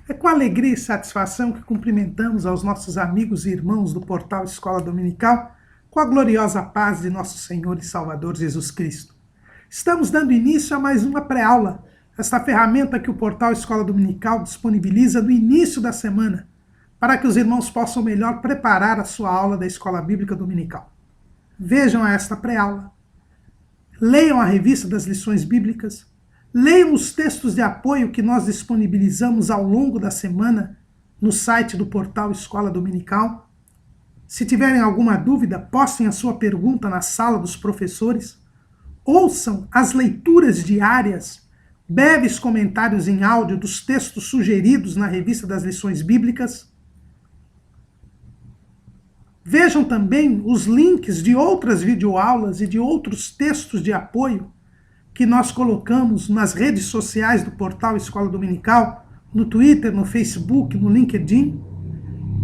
É com alegria e satisfação que cumprimentamos aos nossos amigos e irmãos do portal Escola Dominical, com a gloriosa paz de nosso Senhor e Salvador Jesus Cristo. Estamos dando início a mais uma pré-aula, esta ferramenta que o portal Escola Dominical disponibiliza no início da semana, para que os irmãos possam melhor preparar a sua aula da Escola Bíblica Dominical. Vejam esta pré-aula, leiam a revista das lições bíblicas, leiam os textos de apoio que nós disponibilizamos ao longo da semana no site do portal Escola Dominical. Se tiverem alguma dúvida, postem a sua pergunta na sala dos professores. Ouçam as leituras diárias, breves comentários em áudio dos textos sugeridos na revista das lições bíblicas. Vejam também os links de outras videoaulas e de outros textos de apoio que nós colocamos nas redes sociais do portal Escola Dominical, no Twitter, no Facebook, no LinkedIn.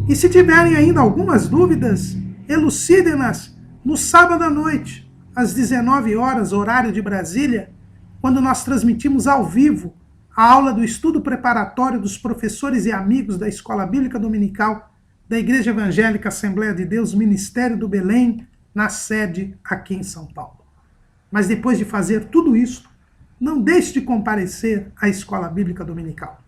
E se tiverem ainda algumas dúvidas, elucidem-nas no sábado à noite, às 19 horas, horário de Brasília, quando nós transmitimos ao vivo a aula do estudo preparatório dos professores e amigos da Escola Bíblica Dominical da Igreja Evangélica Assembleia de Deus, Ministério do Belém, na sede aqui em São Paulo. Mas depois de fazer tudo isso, não deixe de comparecer à Escola Bíblica Dominical,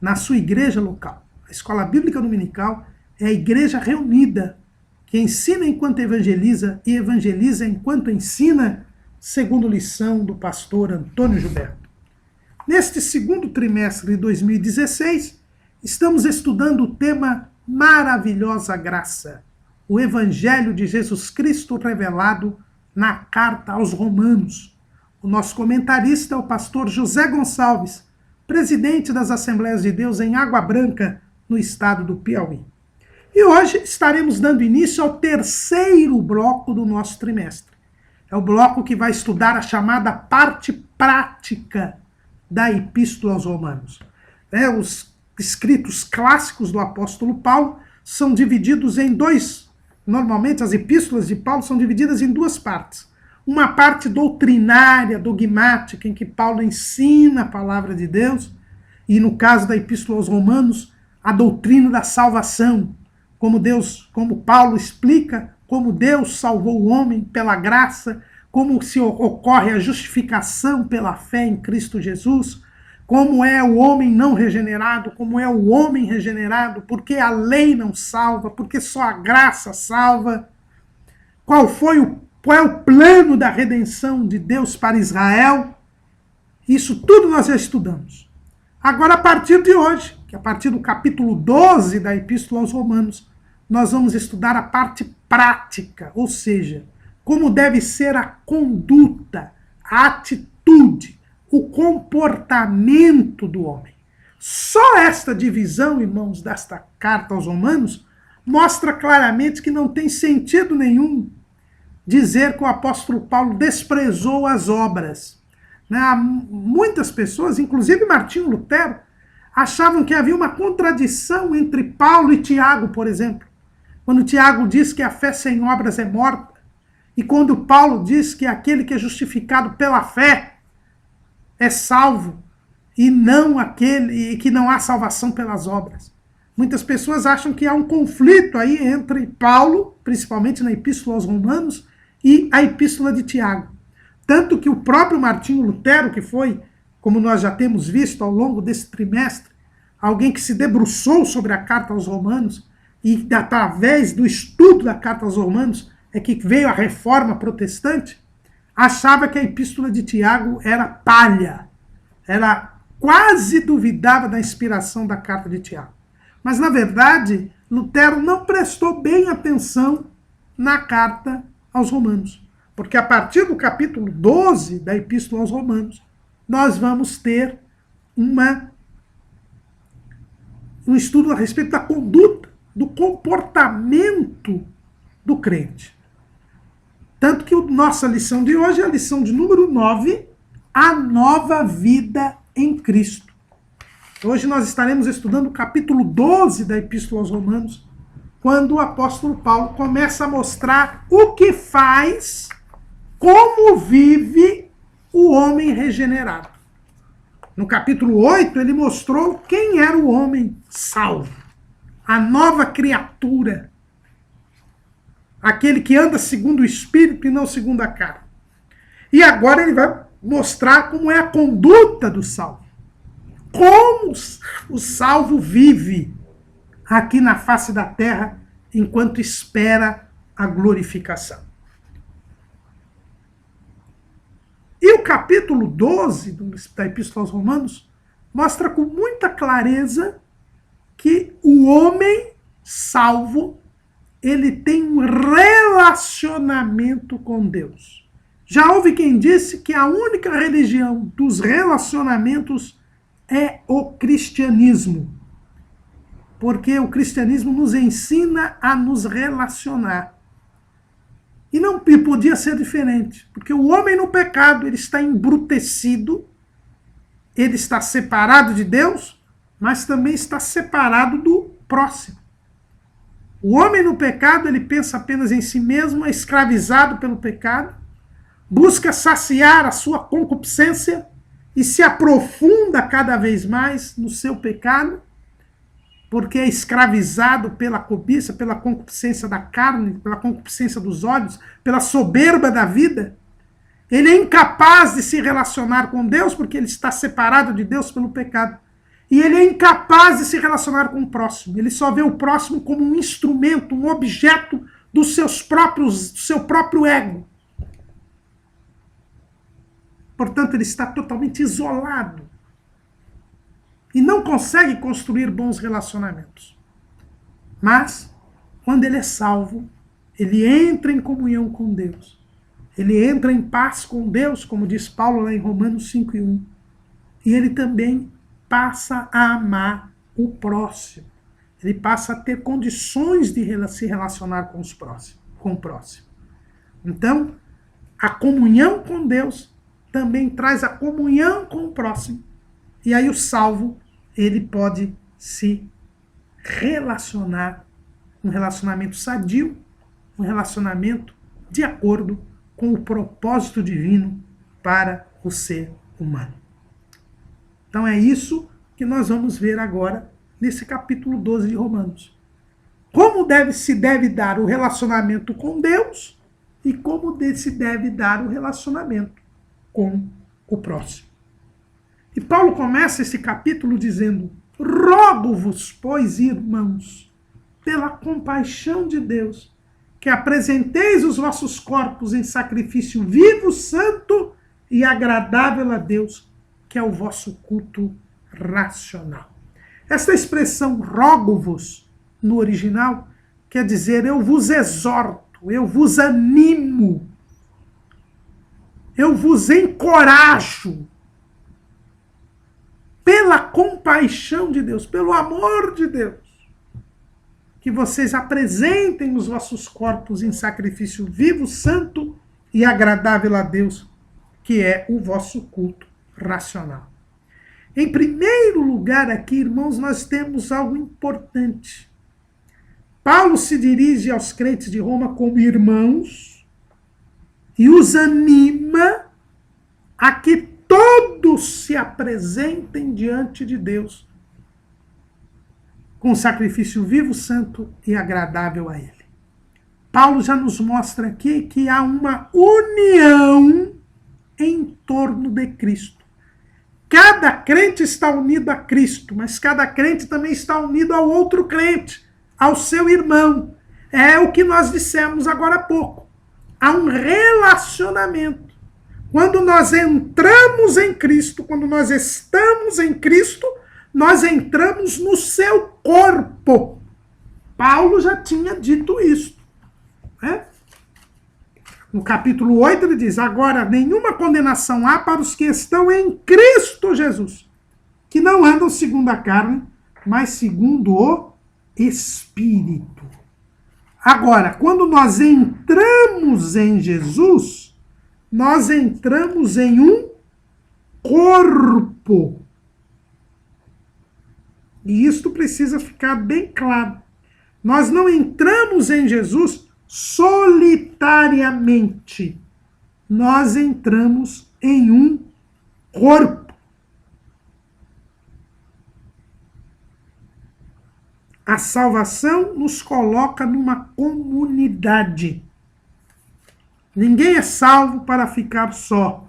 na sua igreja local. A Escola Bíblica Dominical é a igreja reunida, que ensina enquanto evangeliza e evangeliza enquanto ensina, segundo lição do pastor Antônio Gilberto. Neste segundo trimestre de 2016, estamos estudando o tema Maravilhosa Graça, o Evangelho de Jesus Cristo revelado na carta aos Romanos. O nosso comentarista é o pastor José Gonçalves, presidente das Assembleias de Deus em Água Branca, no estado do Piauí. E hoje estaremos dando início ao terceiro bloco do nosso trimestre. É o bloco que vai estudar a chamada parte prática da Epístola aos Romanos. Os escritos clássicos do apóstolo Paulo são divididos em dois. Normalmente as epístolas de Paulo são divididas em duas partes. Uma parte doutrinária, dogmática, em que Paulo ensina a palavra de Deus, e no caso da Epístola aos Romanos, a doutrina da salvação, como Paulo explica, como Deus salvou o homem pela graça, como se ocorre a justificação pela fé em Cristo Jesus, como é o homem não regenerado, como é o homem regenerado, porque a lei não salva, porque só a graça salva, qual é o plano da redenção de Deus para Israel. Isso tudo nós já estudamos. Agora, a partir de hoje, que a partir do capítulo 12 da Epístola aos Romanos, nós vamos estudar a parte prática, ou seja, como deve ser a conduta, a atitude, o comportamento do homem. Só esta divisão, irmãos, desta carta aos Romanos, mostra claramente que não tem sentido nenhum dizer que o apóstolo Paulo desprezou as obras. Muitas pessoas, inclusive Martinho Lutero, achavam que havia uma contradição entre Paulo e Tiago, por exemplo. Quando Tiago diz que a fé sem obras é morta, e quando Paulo diz que aquele que é justificado pela fé é salvo, e não aquele que não há salvação pelas obras. Muitas pessoas acham que há um conflito aí entre Paulo, principalmente na Epístola aos Romanos, e a Epístola de Tiago. Tanto que o próprio Martinho Lutero, que foi, como nós já temos visto ao longo desse trimestre, alguém que se debruçou sobre a carta aos Romanos, e através do estudo da carta aos Romanos é que veio a reforma protestante, achava que a Epístola de Tiago era palha, quase duvidava da inspiração da carta de Tiago. Mas, na verdade, Lutero não prestou bem atenção na carta aos Romanos, porque a partir do capítulo 12 da Epístola aos Romanos, nós vamos ter um estudo a respeito da conduta, do comportamento do crente. Tanto que a nossa lição de hoje é a lição de número 9, a nova vida em Cristo. Hoje nós estaremos estudando o capítulo 12 da Epístola aos Romanos, quando o apóstolo Paulo começa a mostrar o que faz, como vive o homem regenerado. No capítulo 8, ele mostrou quem era o homem salvo, a nova criatura, aquele que anda segundo o Espírito e não segundo a carne. E agora ele vai mostrar como é a conduta do salvo. Como o salvo vive aqui na face da terra enquanto espera a glorificação. E o capítulo 12 da Epístola aos Romanos mostra com muita clareza que o homem salvo, ele tem um relacionamento com Deus. Já houve quem disse que a única religião dos relacionamentos é o cristianismo. Porque o cristianismo nos ensina a nos relacionar. E não podia ser diferente. Porque o homem no pecado, ele está embrutecido, ele está separado de Deus, mas também está separado do próximo. O homem no pecado, ele pensa apenas em si mesmo, é escravizado pelo pecado, busca saciar a sua concupiscência e se aprofunda cada vez mais no seu pecado, porque é escravizado pela cobiça, pela concupiscência da carne, pela concupiscência dos olhos, pela soberba da vida. Ele é incapaz de se relacionar com Deus, porque ele está separado de Deus pelo pecado. E ele é incapaz de se relacionar com o próximo. Ele só vê o próximo como um instrumento, um objeto do seu próprio ego. Portanto, ele está totalmente isolado. E não consegue construir bons relacionamentos. Mas, quando ele é salvo, ele entra em comunhão com Deus. Ele entra em paz com Deus, como diz Paulo lá em Romanos 5:1. E ele também passa a amar o próximo. Ele passa a ter condições de se relacionar com o próximo. Então, a comunhão com Deus também traz a comunhão com o próximo. E aí o salvo, ele pode se relacionar, um relacionamento sadio, um relacionamento de acordo com o propósito divino para o ser humano. Então é isso que nós vamos ver agora nesse capítulo 12 de Romanos. Como se deve dar o relacionamento com Deus e como se deve dar o relacionamento com o próximo. E Paulo começa esse capítulo dizendo: rogo-vos, pois, irmãos, pela compaixão de Deus, que apresenteis os vossos corpos em sacrifício vivo, santo e agradável a Deus, que é o vosso culto racional. Esta expressão rogo-vos, no original, quer dizer eu vos exorto, eu vos animo, eu vos encorajo, pela compaixão de Deus, pelo amor de Deus, que vocês apresentem os vossos corpos em sacrifício vivo, santo e agradável a Deus, que é o vosso culto racional. Em primeiro lugar aqui, irmãos, nós temos algo importante. Paulo se dirige aos crentes de Roma como irmãos e os anima a que todos se apresentem diante de Deus com sacrifício vivo, santo e agradável a Ele. Paulo já nos mostra aqui que há uma união em torno de Cristo. Cada crente está unido a Cristo, mas cada crente também está unido ao outro crente, ao seu irmão. É o que nós dissemos agora há pouco. Há um relacionamento. Quando nós entramos em Cristo, quando nós estamos em Cristo, nós entramos no seu corpo. Paulo já tinha dito isso, né? No capítulo 8 ele diz: agora nenhuma condenação há para os que estão em Cristo Jesus, que não andam segundo a carne, mas segundo o Espírito. Agora, quando nós entramos em Jesus, nós entramos em um corpo. E isto precisa ficar bem claro. Nós não entramos em Jesus solitariamente. Nós entramos em um corpo. A salvação nos coloca numa comunidade. Ninguém é salvo para ficar só.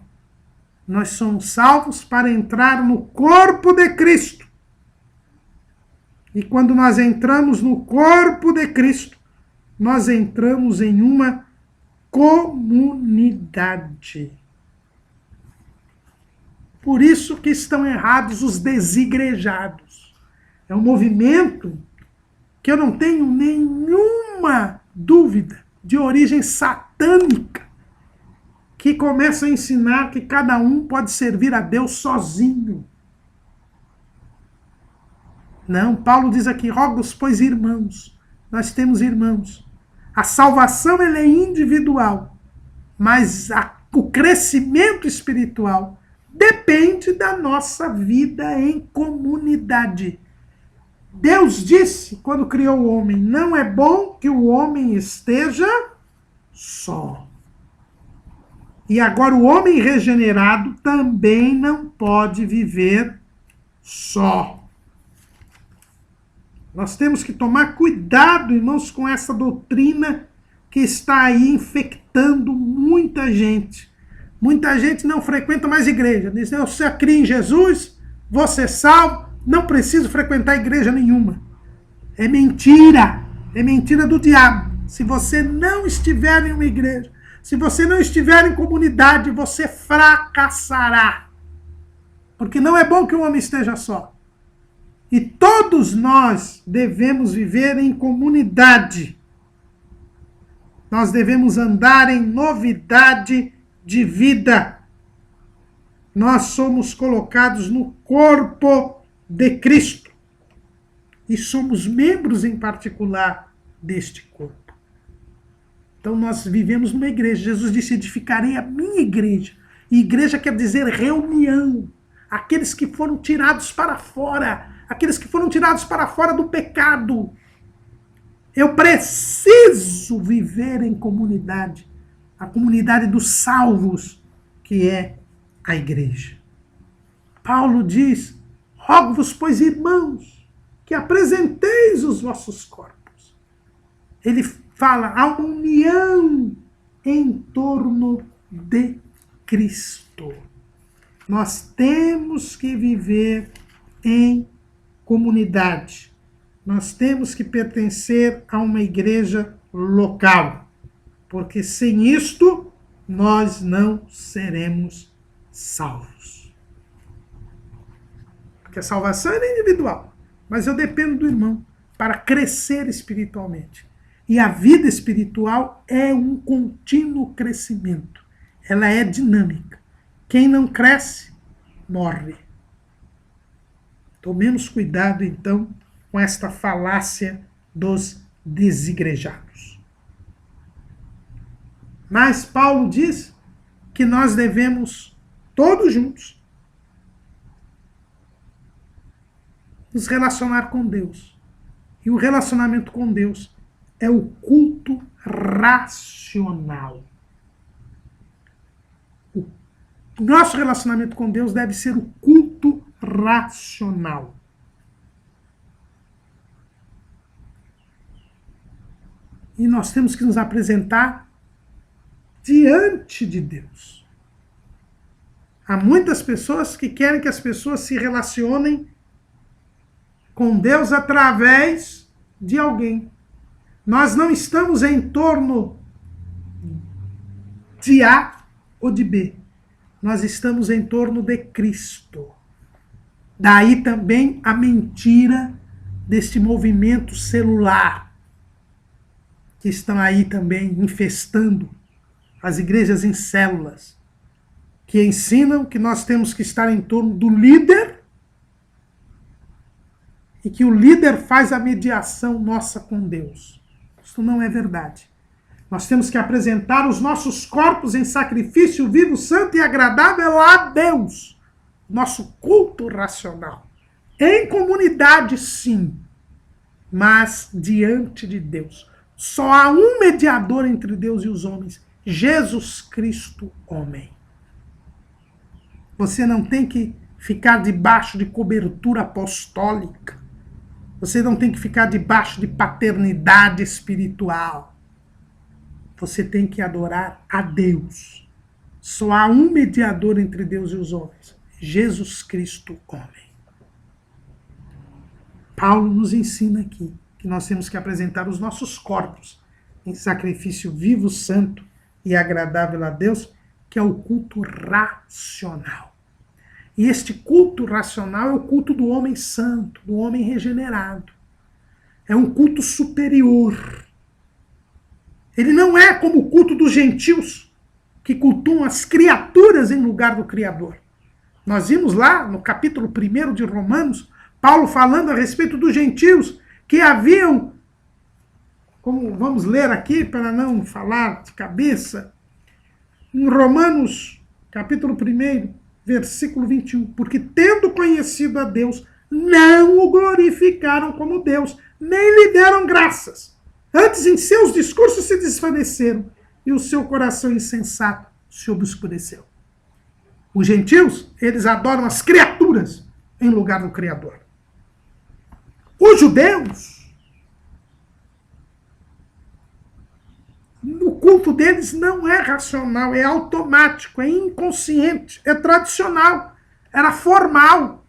Nós somos salvos para entrar no corpo de Cristo. E quando nós entramos no corpo de Cristo, nós entramos em uma comunidade. Por isso que estão errados os desigrejados. É um movimento que eu não tenho nenhuma dúvida de origem satânica, que começa a ensinar que cada um pode servir a Deus sozinho. Não, Paulo diz aqui, rogo-vos, pois, irmãos, nós temos irmãos. A salvação ela é individual, mas o crescimento espiritual depende da nossa vida em comunidade. Deus disse, quando criou o homem, não é bom que o homem esteja só. E agora o homem regenerado também não pode viver só. Nós temos que tomar cuidado, irmãos, com essa doutrina que está aí infectando muita gente. Muita gente não frequenta mais igreja. Diz, eu só crio em Jesus, vou ser salvo, não preciso frequentar igreja nenhuma. É mentira. É mentira do diabo. Se você não estiver em uma igreja, se você não estiver em comunidade, você fracassará. Porque não é bom que o homem esteja só. E todos nós devemos viver em comunidade. Nós devemos andar em novidade de vida. Nós somos colocados no corpo de Cristo. E somos membros em particular deste corpo. Então nós vivemos numa igreja. Jesus disse, edificarei a minha igreja. E igreja quer dizer reunião. Aqueles que foram tirados para fora. Aqueles que foram tirados para fora do pecado. Eu preciso viver em comunidade. A comunidade dos salvos, que é a igreja. Paulo diz, rogo-vos, pois, irmãos, que apresenteis os vossos corpos. Ele fala, há uma união em torno de Cristo. Nós temos que viver em comunidade. Nós temos que pertencer a uma igreja local. Porque sem isto, nós não seremos salvos. Porque a salvação é individual. Mas eu dependo do irmão para crescer espiritualmente. E a vida espiritual é um contínuo crescimento. Ela é dinâmica. Quem não cresce, morre. Tomemos cuidado, então, com esta falácia dos desigrejados. Mas Paulo diz que nós devemos, todos juntos, nos relacionar com Deus. E o relacionamento com Deus é o culto racional. O nosso relacionamento com Deus deve ser o culto racional. E nós temos que nos apresentar diante de Deus. Há muitas pessoas que querem que as pessoas se relacionem com Deus através de alguém. Nós não estamos em torno de A ou de B. Nós estamos em torno de Cristo. Daí também a mentira deste movimento celular, que estão aí também infestando as igrejas em células, que ensinam que nós temos que estar em torno do líder e que o líder faz a mediação nossa com Deus. Isso não é verdade. Nós temos que apresentar os nossos corpos em sacrifício vivo, santo e agradável a Deus. Nosso culto racional. Em comunidade, sim, mas diante de Deus. Só há um mediador entre Deus e os homens, Jesus Cristo, homem. Você não tem que ficar debaixo de cobertura apostólica. Você não tem que ficar debaixo de paternidade espiritual. Você tem que adorar a Deus. Só há um mediador entre Deus e os homens: Jesus Cristo, homem. Paulo nos ensina aqui que nós temos que apresentar os nossos corpos em sacrifício vivo, santo e agradável a Deus, que é o culto racional. E este culto racional é o culto do homem santo, do homem regenerado. É um culto superior. Ele não é como o culto dos gentios, que cultuam as criaturas em lugar do Criador. Nós vimos lá no capítulo 1 de Romanos, Paulo falando a respeito dos gentios, que haviam, como vamos ler aqui para não falar de cabeça, em Romanos capítulo 1, versículo 21, porque tendo conhecido a Deus, não o glorificaram como Deus, nem lhe deram graças. Antes, em seus discursos se desvaneceram, e o seu coração insensato se obscureceu. Os gentios, eles adoram as criaturas em lugar do Criador. Os judeus, o culto deles não é racional, é automático, é inconsciente, é tradicional, era formal.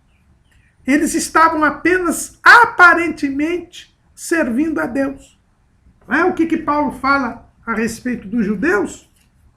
Eles estavam apenas aparentemente servindo a Deus. O que Paulo fala a respeito dos judeus?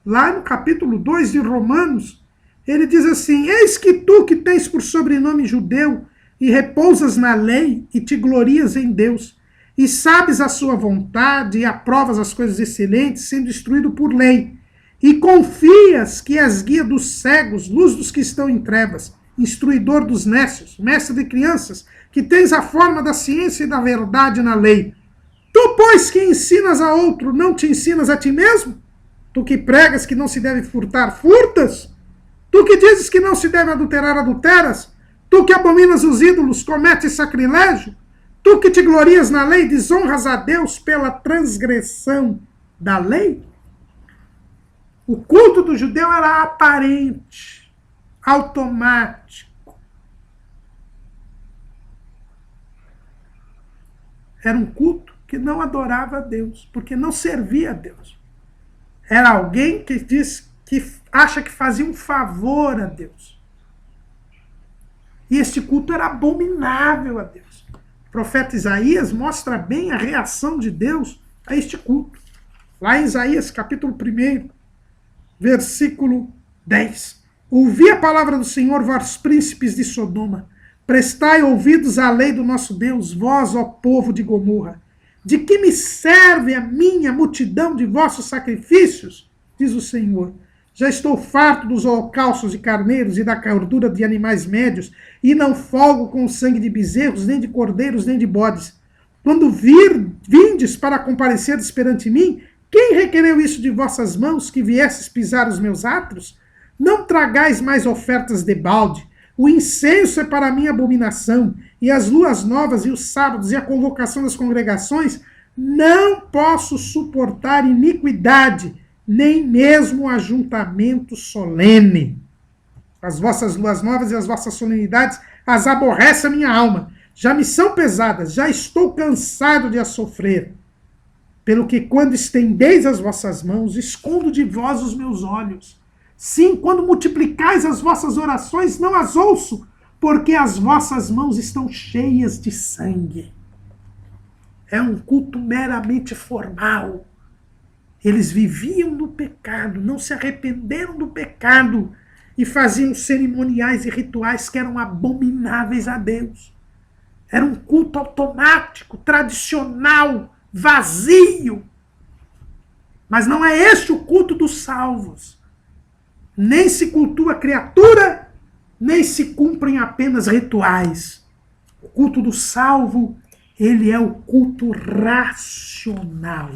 Lá no capítulo 2 de Romanos, ele diz assim: eis que tu que tens por sobrenome judeu, e repousas na lei, e te glorias em Deus, e sabes a sua vontade, e aprovas as coisas excelentes, sendo instruído por lei, e confias que és guia dos cegos, luz dos que estão em trevas, instruidor dos nécios, mestre de crianças, que tens a forma da ciência e da verdade na lei. Tu, pois, que ensinas a outro, não te ensinas a ti mesmo? Tu que pregas que não se deve furtar, furtas? Tu que dizes que não se deve adulterar, adulteras? Tu que abominas os ídolos, cometes sacrilégio? Tu que te glorias na lei, desonras a Deus pela transgressão da lei? O culto do judeu era aparente, automático. Era um culto que não adorava a Deus, porque não servia a Deus. Era alguém que diz que acha que fazia um favor a Deus. E este culto era abominável a Deus. O profeta Isaías mostra bem a reação de Deus a este culto. Lá em Isaías, capítulo 1, versículo 10. Ouvi a palavra do Senhor, vós príncipes de Sodoma. Prestai ouvidos à lei do nosso Deus, vós, ó povo de Gomorra. De que me serve a minha multidão de vossos sacrifícios? Diz o Senhor. Já estou farto dos holocaustos de carneiros e da gordura de animais médios, e não folgo com o sangue de bezerros, nem de cordeiros, nem de bodes. Quando vindes para comparecerdes perante mim, quem requereu isso de vossas mãos, que viesses pisar os meus átrios? Não tragais mais ofertas de balde. O incenso é para mim abominação, e as luas novas e os sábados e a convocação das congregações, não posso suportar iniquidade, nem mesmo ajuntamento solene. As vossas luas novas e as vossas solenidades as aborrece a minha alma. Já me são pesadas, já estou cansado de as sofrer. Pelo que quando estendeis as vossas mãos, escondo de vós os meus olhos. Sim, quando multiplicais as vossas orações, não as ouço, porque as vossas mãos estão cheias de sangue. É um culto meramente formal. Eles viviam no pecado, não se arrependeram do pecado e faziam cerimoniais e rituais que eram abomináveis a Deus. Era um culto automático, tradicional, vazio. Mas não é este o culto dos salvos. Nem se cultua criatura, nem se cumprem apenas rituais. O culto do salvo, ele é o culto racional.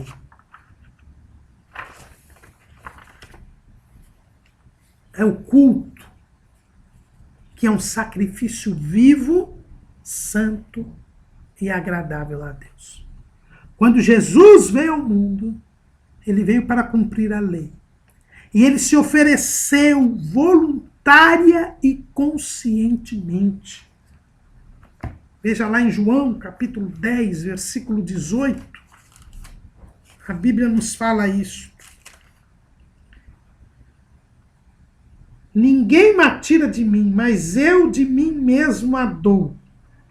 É o culto que é um sacrifício vivo, santo e agradável a Deus. Quando Jesus veio ao mundo, ele veio para cumprir a lei. E ele se ofereceu voluntária e conscientemente. Veja lá em João, capítulo 10, versículo 18. A Bíblia nos fala isso. Ninguém me tira de mim, mas eu de mim mesmo a dou.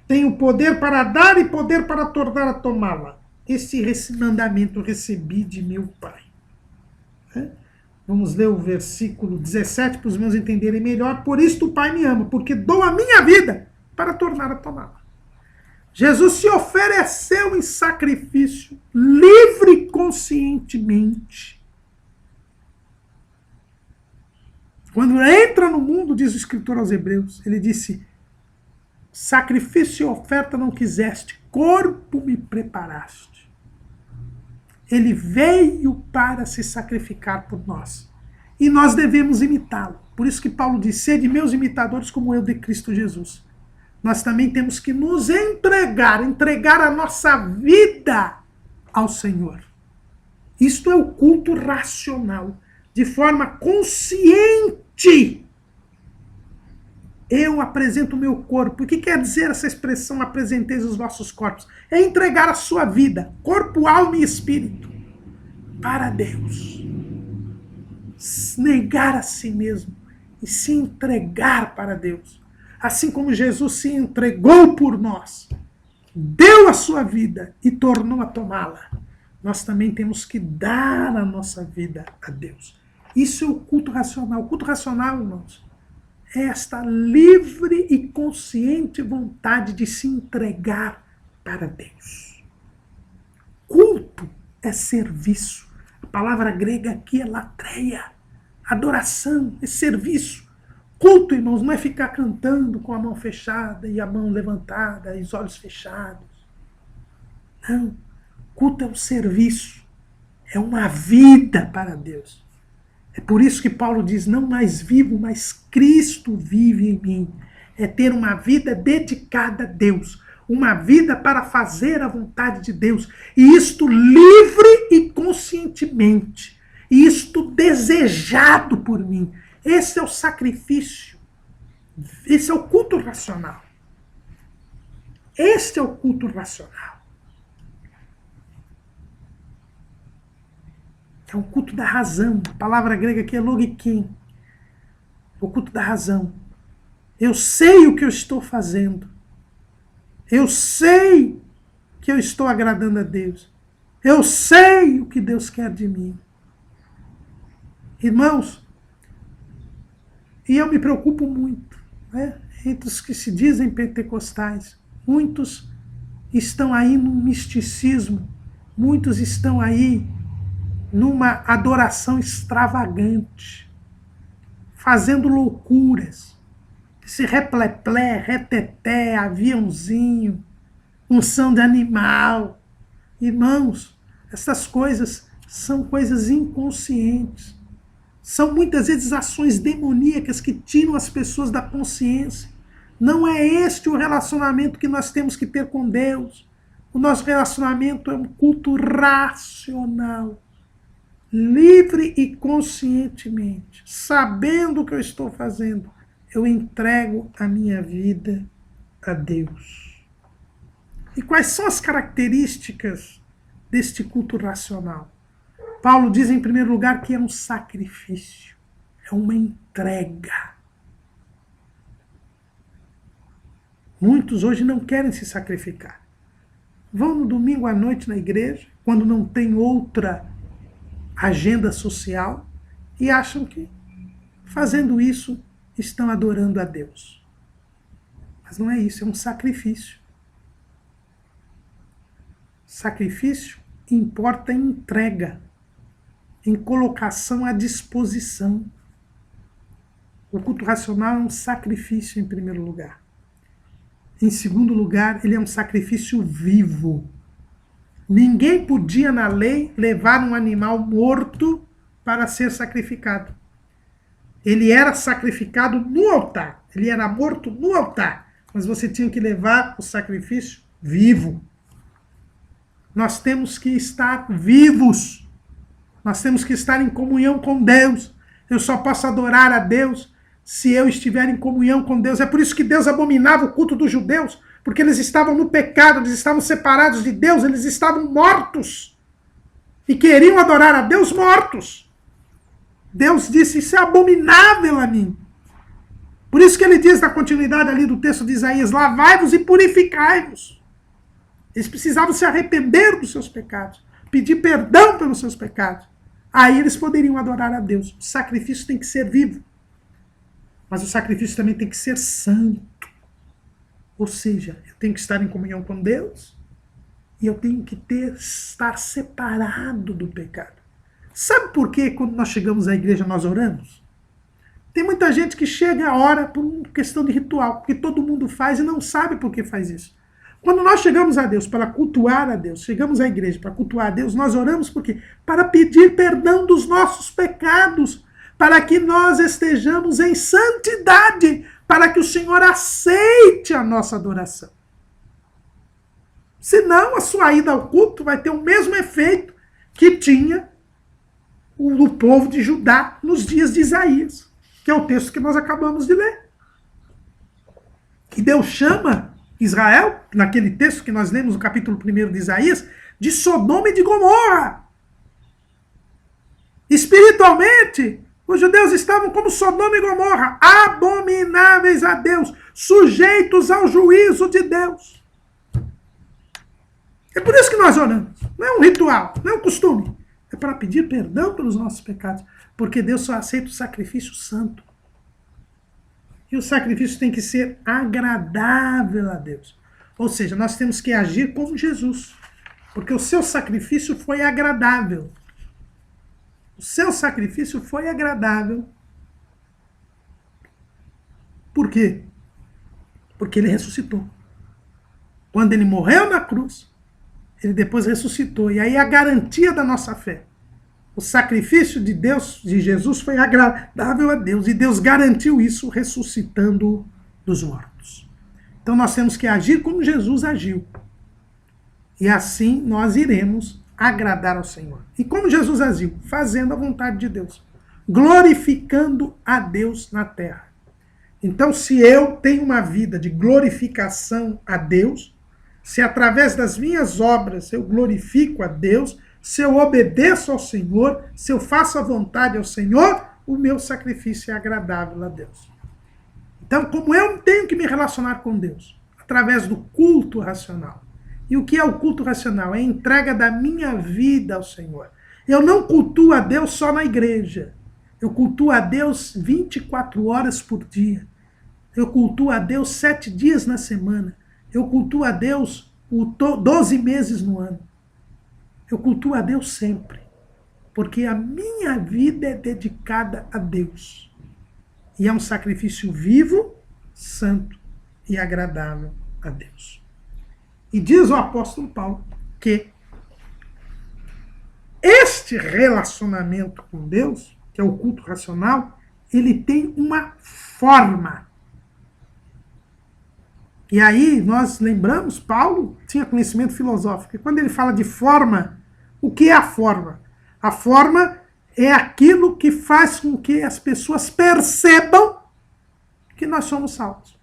Tenho poder para dar e poder para tornar a tomá-la. Esse mandamento eu recebi de meu Pai. Vamos ler o versículo 17 para os meus entenderem melhor. Por isto o Pai me ama, porque dou a minha vida para tornar a tomá-la. Jesus se ofereceu em sacrifício, livre e conscientemente. Quando entra no mundo, diz o escritor aos Hebreus, ele disse: sacrifício e oferta não quiseste, corpo me preparaste. Ele veio para se sacrificar por nós. E nós devemos imitá-lo. Por isso que Paulo diz: sede meus imitadores como eu de Cristo Jesus. Nós também temos que nos entregar a nossa vida ao Senhor. Isto é o culto racional, de forma consciente. Eu apresento o meu corpo. O que quer dizer essa expressão, apresenteis os vossos corpos? É entregar a sua vida, corpo, alma e espírito, para Deus. Negar a si mesmo e se entregar para Deus. Assim como Jesus se entregou por nós, deu a sua vida e tornou a tomá-la, nós também temos que dar a nossa vida a Deus. Isso é o culto racional. O culto racional, irmãos, é esta livre e consciente vontade de se entregar para Deus. Culto é serviço. A palavra grega aqui é latreia. Adoração é serviço. Culto, irmãos, não é ficar cantando com a mão fechada e a mão levantada e os olhos fechados. Não. Culto é um serviço. É uma vida para Deus. É por isso que Paulo diz: não mais vivo, mas Cristo vive em mim. É ter uma vida dedicada a Deus. Uma vida para fazer a vontade de Deus. E isto livre e conscientemente. E isto desejado por mim. Esse é o sacrifício. Esse é o culto racional. Este é o culto racional. É um culto da razão. A palavra grega aqui é logikin. O culto da razão. Eu sei o que eu estou fazendo. Eu sei que eu estou agradando a Deus. Eu sei o que Deus quer de mim. Irmãos, e eu me preocupo muito, né? Entre os que se dizem pentecostais, muitos estão aí num misticismo, muitos estão aí numa adoração extravagante, fazendo loucuras, esse repleplé, reteté, aviãozinho, unção de animal. Irmãos, essas coisas são coisas inconscientes. São muitas vezes ações demoníacas que tiram as pessoas da consciência. Não é este o relacionamento que nós temos que ter com Deus. O nosso relacionamento é um culto racional, livre e conscientemente. Sabendo o que eu estou fazendo, eu entrego a minha vida a Deus. E quais são as características deste culto racional? Paulo diz, em primeiro lugar, que é um sacrifício, é uma entrega. Muitos hoje não querem se sacrificar. Vão no domingo à noite na igreja, quando não tem outra agenda social, e acham que, fazendo isso, estão adorando a Deus. Mas não é isso, é um sacrifício. Sacrifício importa em entrega, em colocação à disposição. O culto racional é um sacrifício, em primeiro lugar. Em segundo lugar, ele é um sacrifício vivo. Ninguém podia, na lei, levar um animal morto para ser sacrificado. Ele era sacrificado no altar. Ele era morto no altar. Mas você tinha que levar o sacrifício vivo. Nós temos que estar vivos. Nós temos que estar em comunhão com Deus. Eu só posso adorar a Deus se eu estiver em comunhão com Deus. É por isso que Deus abominava o culto dos judeus, porque eles estavam no pecado, eles estavam separados de Deus, eles estavam mortos. E queriam adorar a Deus mortos. Deus disse, isso é abominável a mim. Por isso que ele diz na continuidade ali do texto de Isaías, lavai-vos e purificai-vos. Eles precisavam se arrepender dos seus pecados, pedir perdão pelos seus pecados. Aí eles poderiam adorar a Deus. O sacrifício tem que ser vivo. Mas o sacrifício também tem que ser santo. Ou seja, eu tenho que estar em comunhão com Deus e eu tenho que estar separado do pecado. Sabe por que quando nós chegamos à igreja nós oramos? Tem muita gente que chega a ora por uma questão de ritual, porque todo mundo faz e não sabe por que faz isso. Quando nós chegamos a Deus para cultuar a Deus, chegamos à igreja para cultuar a Deus, nós oramos por quê? Para pedir perdão dos nossos pecados, para que nós estejamos em santidade, para que o Senhor aceite a nossa adoração. Senão, a sua ida ao culto vai ter o mesmo efeito que tinha o povo de Judá nos dias de Isaías, que é o texto que nós acabamos de ler. Que Deus chama Israel, naquele texto que nós lemos no capítulo 1 de Isaías, de Sodoma e de Gomorra. Espiritualmente, os judeus estavam como Sodoma e Gomorra, abomináveis a Deus, sujeitos ao juízo de Deus. É por isso que nós oramos. Não é um ritual, não é um costume. É para pedir perdão pelos nossos pecados, porque Deus só aceita o sacrifício santo. E o sacrifício tem que ser agradável a Deus. Ou seja, nós temos que agir como Jesus, porque o seu sacrifício foi agradável. O seu sacrifício foi agradável. Por quê? Porque ele ressuscitou. Quando ele morreu na cruz, ele depois ressuscitou. E aí a garantia da nossa fé. O sacrifício de Deus, de Jesus, foi agradável a Deus. E Deus garantiu isso ressuscitando dos mortos. Então nós temos que agir como Jesus agiu. E assim nós iremos agradar ao Senhor. E como Jesus agiu? Fazendo a vontade de Deus. Glorificando a Deus na terra. Então, se eu tenho uma vida de glorificação a Deus, se através das minhas obras eu glorifico a Deus, se eu obedeço ao Senhor, se eu faço a vontade ao Senhor, o meu sacrifício é agradável a Deus. Então, como eu tenho que me relacionar com Deus? Através do culto racional. E o que é o culto racional? É a entrega da minha vida ao Senhor. Eu não cultuo a Deus só na igreja. Eu cultuo a Deus 24 horas por dia. Eu cultuo a Deus 7 dias na semana. Eu cultuo a Deus 12 meses no ano. Eu cultuo a Deus sempre. Porque a minha vida é dedicada a Deus. E é um sacrifício vivo, santo e agradável a Deus. E diz o apóstolo Paulo que este relacionamento com Deus, que é o culto racional, ele tem uma forma. E aí nós lembramos, Paulo tinha conhecimento filosófico. E quando ele fala de forma, o que é a forma? A forma é aquilo que faz com que as pessoas percebam que nós somos salvos.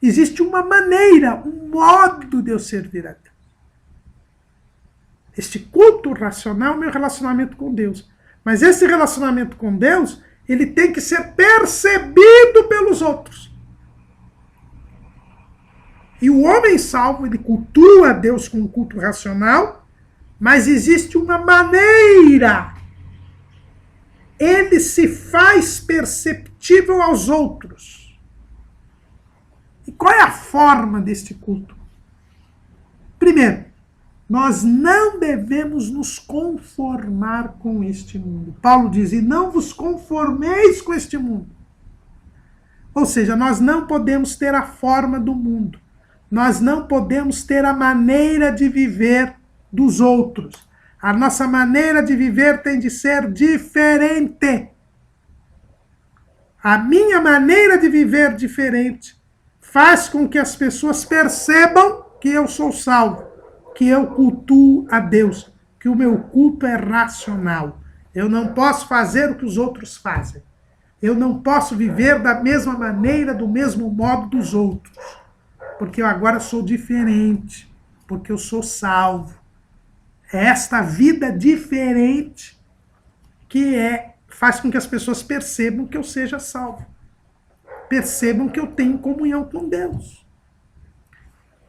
Existe uma maneira, um modo de eu servir a Deus. Este culto racional é o meu relacionamento com Deus. Mas esse relacionamento com Deus, ele tem que ser percebido pelos outros. E o homem salvo, ele cultua a Deus com um culto racional, mas existe uma maneira. Ele se faz perceptível aos outros. E qual é a forma deste culto? Primeiro, nós não devemos nos conformar com este mundo. Paulo diz, e não vos conformeis com este mundo. Ou seja, nós não podemos ter a forma do mundo. Nós não podemos ter a maneira de viver dos outros. A nossa maneira de viver tem de ser diferente. A minha maneira de viver diferente faz com que as pessoas percebam que eu sou salvo, que eu cultuo a Deus, que o meu culto é racional. Eu não posso fazer o que os outros fazem. Eu não posso viver da mesma maneira, do mesmo modo dos outros. porque eu agora sou diferente, porque eu sou salvo. É esta vida diferente que faz com que as pessoas percebam que eu seja salvo. Percebam que eu tenho comunhão com Deus.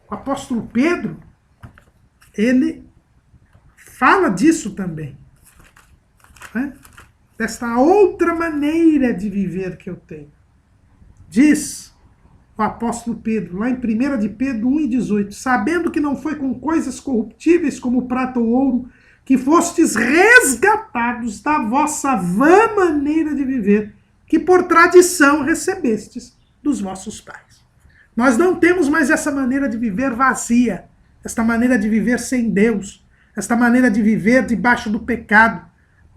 O apóstolo Pedro, ele fala disso também. Né? Desta outra maneira de viver que eu tenho. Diz o apóstolo Pedro, lá em 1 de Pedro 1,18, sabendo que não foi com coisas corruptíveis como prata ou ouro, que fostes resgatados da vossa vã maneira de viver, que por tradição recebestes dos vossos pais. Nós não temos mais essa maneira de viver vazia, esta maneira de viver sem Deus, esta maneira de viver debaixo do pecado,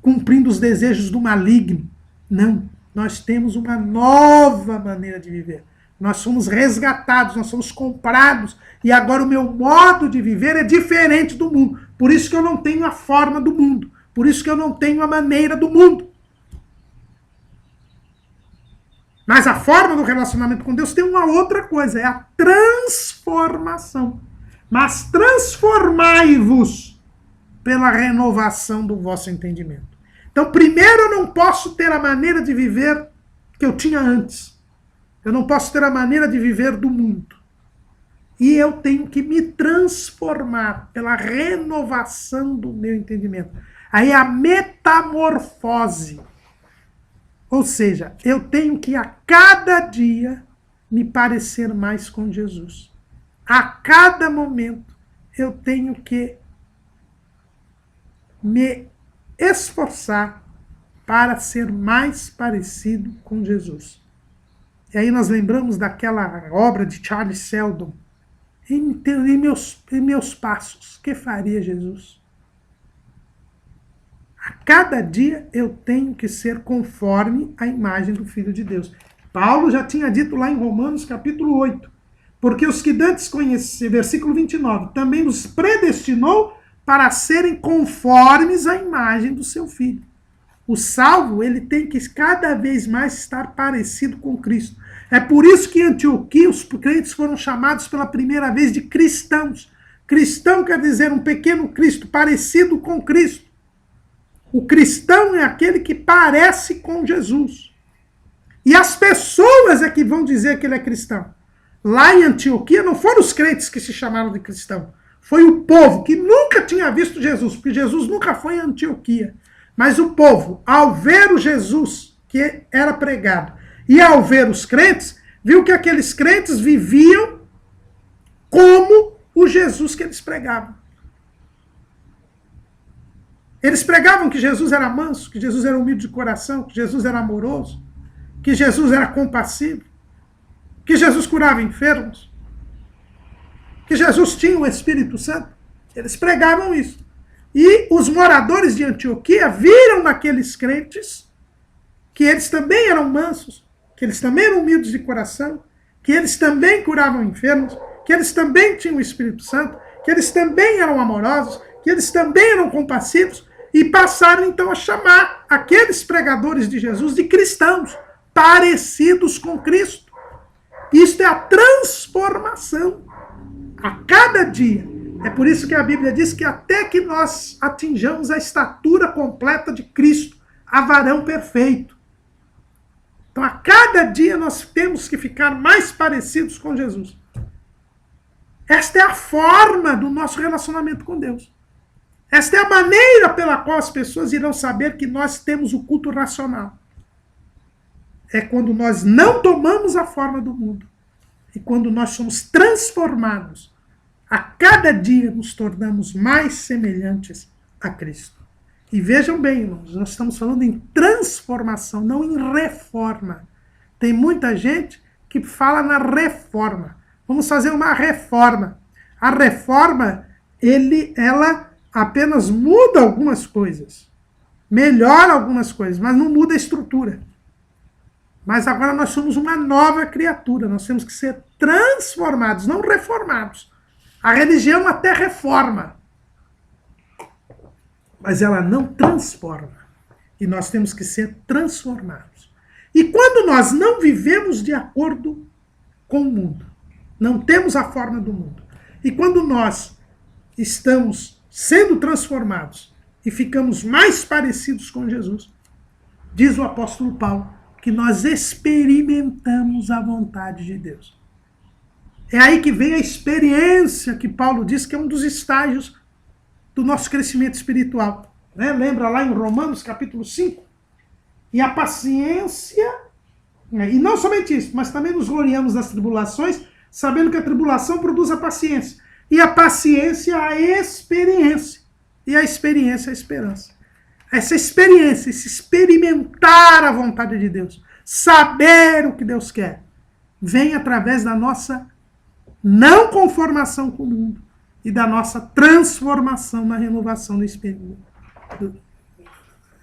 cumprindo os desejos do maligno. Não, nós temos uma nova maneira de viver. Nós somos resgatados, nós somos comprados, e agora o meu modo de viver é diferente do mundo. Por isso que eu não tenho a forma do mundo, por isso que eu não tenho a maneira do mundo. Mas a forma do relacionamento com Deus tem uma outra coisa, é a transformação. Mas transformai-vos pela renovação do vosso entendimento. Então, primeiro eu não posso ter a maneira de viver que eu tinha antes. Eu não posso ter a maneira de viver do mundo. E eu tenho que me transformar pela renovação do meu entendimento. Aí a metamorfose. Ou seja, eu tenho que a cada dia me parecer mais com Jesus. A cada momento eu tenho que me esforçar para ser mais parecido com Jesus. E aí nós lembramos daquela obra de Charles Sheldon, em meus passos, que faria Jesus? A cada dia eu tenho que ser conforme a imagem do Filho de Deus. Paulo já tinha dito lá em Romanos capítulo 8, porque os que dantes conheceram, versículo 29, também os predestinou para serem conformes à imagem do seu Filho. O salvo, ele tem que cada vez mais estar parecido com Cristo. É por isso que em Antioquia os crentes foram chamados pela primeira vez de cristãos. Cristão quer dizer um pequeno Cristo, parecido com Cristo. O cristão é aquele que parece com Jesus. E as pessoas é que vão dizer que ele é cristão. Lá em Antioquia não foram os crentes que se chamaram de cristão. Foi o povo que nunca tinha visto Jesus, porque Jesus nunca foi em Antioquia. Mas o povo, ao ver o Jesus que era pregado, e ao ver os crentes, viu que aqueles crentes viviam como o Jesus que eles pregavam. Eles pregavam que Jesus era manso, que Jesus era humilde de coração, que Jesus era amoroso, que Jesus era compassivo, que Jesus curava enfermos, que Jesus tinha o Espírito Santo. Eles pregavam isso. E os moradores de Antioquia viram naqueles crentes que eles também eram mansos, que eles também eram humildes de coração, que eles também curavam enfermos, que eles também tinham o Espírito Santo, que eles também eram amorosos, que eles também eram compassivos, e passaram então a chamar aqueles pregadores de Jesus de cristãos, parecidos com Cristo. Isto é a transformação. A cada dia. É por isso que a Bíblia diz que até que nós atinjamos a estatura completa de Cristo, a varão perfeito. Então, a cada dia nós temos que ficar mais parecidos com Jesus. Esta é a forma do nosso relacionamento com Deus. Esta é a maneira pela qual as pessoas irão saber que nós temos o culto racional. É quando nós não tomamos a forma do mundo. E quando nós somos transformados, a cada dia nos tornamos mais semelhantes a Cristo. E vejam bem, irmãos, nós estamos falando em transformação, não em reforma. Tem muita gente que fala na reforma. Vamos fazer uma reforma. A reforma, ela apenas muda algumas coisas, melhora algumas coisas, mas não muda a estrutura. Mas agora nós somos uma nova criatura, nós temos que ser transformados, não reformados. A religião até reforma, mas ela não transforma. E nós temos que ser transformados. E quando nós não vivemos de acordo com o mundo, Não temos a forma do mundo. E quando nós estamos sendo transformados e ficamos mais parecidos com Jesus, diz o apóstolo Paulo, que nós experimentamos a vontade de Deus. É aí que vem a experiência que Paulo diz que é um dos estágios do nosso crescimento espiritual. Né? Lembra lá em Romanos capítulo 5? E a paciência, e não somente isso, mas também nos gloriamos das tribulações, sabendo que a tribulação produz a paciência. E a paciência, a experiência. E a experiência, a esperança. Essa experiência, esse experimentar a vontade de Deus, saber o que Deus quer, vem através da nossa não conformação com o mundo e da nossa transformação na renovação do espírito,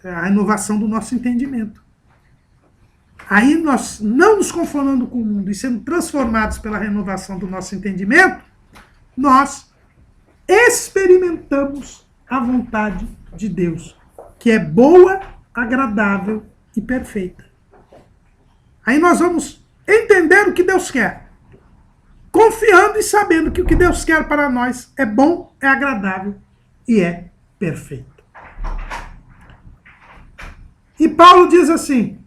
a renovação do nosso entendimento. Aí nós, não nos conformando com o mundo e sendo transformados pela renovação do nosso entendimento, nós experimentamos a vontade de Deus, que é boa, agradável e perfeita. Aí nós vamos entender o que Deus quer, confiando e sabendo que o que Deus quer para nós é bom, é agradável e é perfeito. E Paulo diz assim,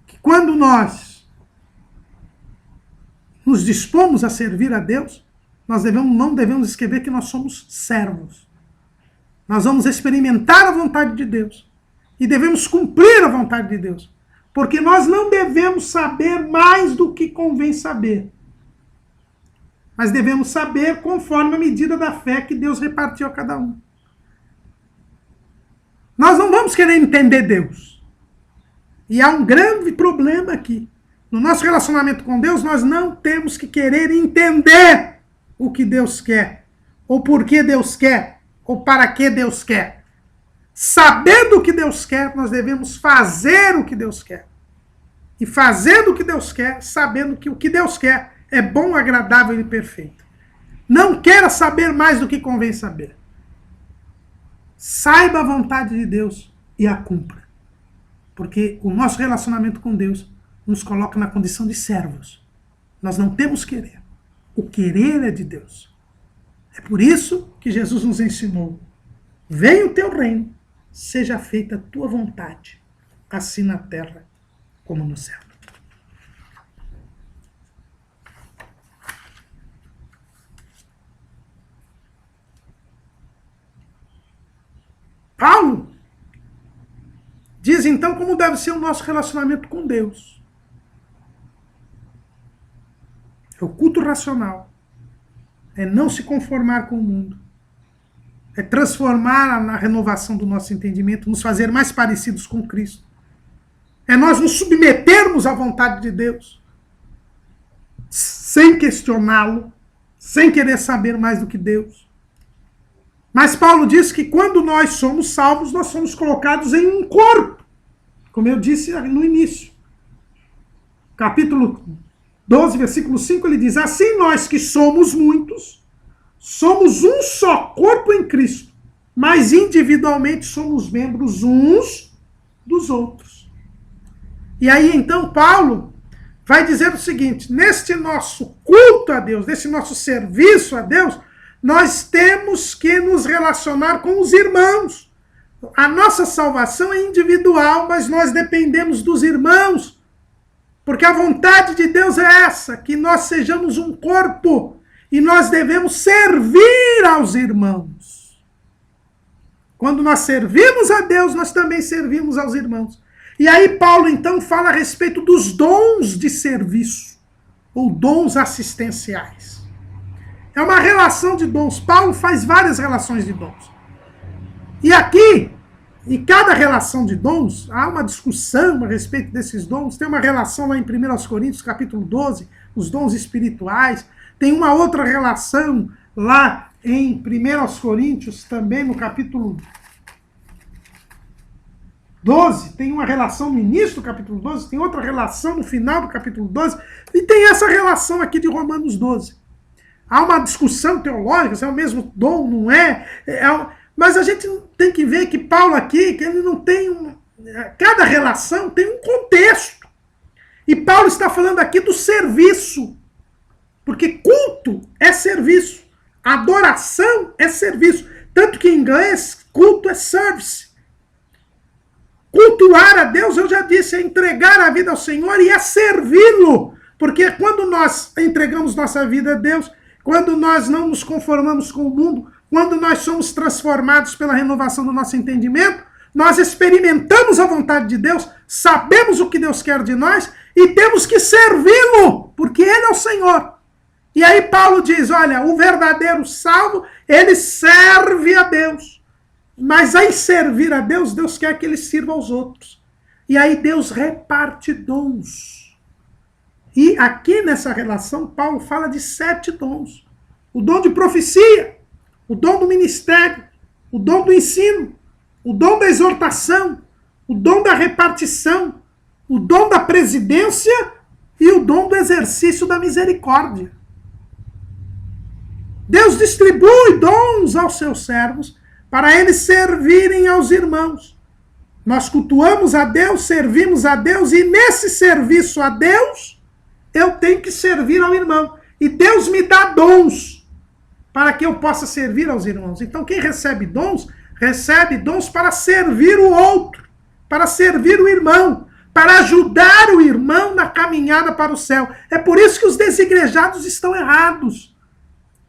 que quando nós nos dispomos a servir a Deus, nós não devemos esquecer que nós somos servos. Nós vamos experimentar a vontade de Deus e devemos cumprir a vontade de Deus, porque nós não devemos saber mais do que convém saber, mas devemos saber conforme a medida da fé que Deus repartiu a cada um. Nós não vamos querer entender Deus. E há um grande problema aqui. No nosso relacionamento com Deus, nós não temos que querer entender o que Deus quer, ou por que Deus quer, ou para que Deus quer. Sabendo o que Deus quer, nós devemos fazer o que Deus quer. E fazendo o que Deus quer, sabendo que o que Deus quer é bom, agradável e perfeito. Não queira saber mais do que convém saber. Saiba a vontade de Deus e a cumpra. Porque o nosso relacionamento com Deus nos coloca na condição de servos. Nós não temos querer. O querer é de Deus. É por isso que Jesus nos ensinou: venha o teu reino, seja feita a tua vontade, assim na terra como no céu. Paulo diz então como deve ser o nosso relacionamento com Deus. É o culto racional. É não se conformar com o mundo. É transformar na renovação do nosso entendimento, nos fazer mais parecidos com Cristo. É nós nos submetermos à vontade de Deus, sem questioná-lo, sem querer saber mais do que Deus. Mas Paulo diz que quando nós somos salvos, nós somos colocados em um corpo, como eu disse no início. Capítulo 12, versículo 5, ele diz: assim nós que somos muitos, somos um só corpo em Cristo, mas individualmente somos membros uns dos outros. E aí então Paulo vai dizer o seguinte: neste nosso culto a Deus, nesse nosso serviço a Deus, nós temos que nos relacionar com os irmãos. A nossa salvação é individual, mas nós dependemos dos irmãos. Porque a vontade de Deus é essa, que nós sejamos um corpo e nós devemos servir aos irmãos. Quando nós servimos a Deus, nós também servimos aos irmãos. E aí Paulo então fala a respeito dos dons de serviço, ou dons assistenciais. É uma relação de dons. Paulo faz várias relações de dons. E aqui, em cada relação de dons, há uma discussão a respeito desses dons. Tem uma relação lá em 1 Coríntios, capítulo 12, os dons espirituais. Tem uma outra relação lá em 1 Coríntios, também no capítulo 12. Tem uma relação no início do capítulo 12, tem outra relação no final do capítulo 12, e tem essa relação aqui de Romanos 12. Há uma discussão teológica, se é o mesmo dom, não é? Mas a gente tem que ver que Paulo aqui, que ele não tem cada relação tem um contexto. E Paulo está falando aqui do serviço. Porque culto é serviço. Adoração é serviço. Tanto que em inglês, culto é service. Cultuar a Deus, eu já disse, é entregar a vida ao Senhor e é servi-lo. Porque quando nós entregamos nossa vida a Deus, quando nós não nos conformamos com o mundo, quando nós somos transformados pela renovação do nosso entendimento, nós experimentamos a vontade de Deus, sabemos o que Deus quer de nós e temos que servi-lo, porque Ele é o Senhor. E aí Paulo diz, olha, o verdadeiro salvo, ele serve a Deus. Mas aí servir a Deus, Deus quer que ele sirva aos outros. E aí Deus reparte dons. E aqui nessa relação, Paulo fala de 7 dons. O dom de profecia, o dom do ministério, o dom do ensino, o dom da exortação, o dom da repartição, o dom da presidência e o dom do exercício da misericórdia. Deus distribui dons aos seus servos para eles servirem aos irmãos. Nós cultuamos a Deus, servimos a Deus e nesse serviço a Deus, eu tenho que servir ao irmão. E Deus me dá dons para que eu possa servir aos irmãos. Então quem recebe dons para servir o outro, para servir o irmão, para ajudar o irmão na caminhada para o céu. É por isso que os desigrejados estão errados.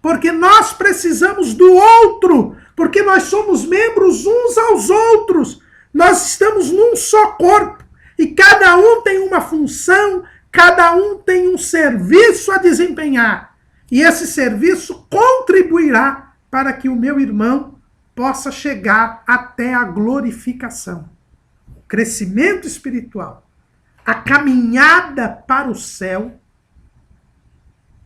Porque nós precisamos do outro, porque nós somos membros uns aos outros. Nós estamos num só corpo. E cada um tem uma função, cada um tem um serviço a desempenhar. E esse serviço contribuirá para que o meu irmão possa chegar até a glorificação. O crescimento espiritual, a caminhada para o céu,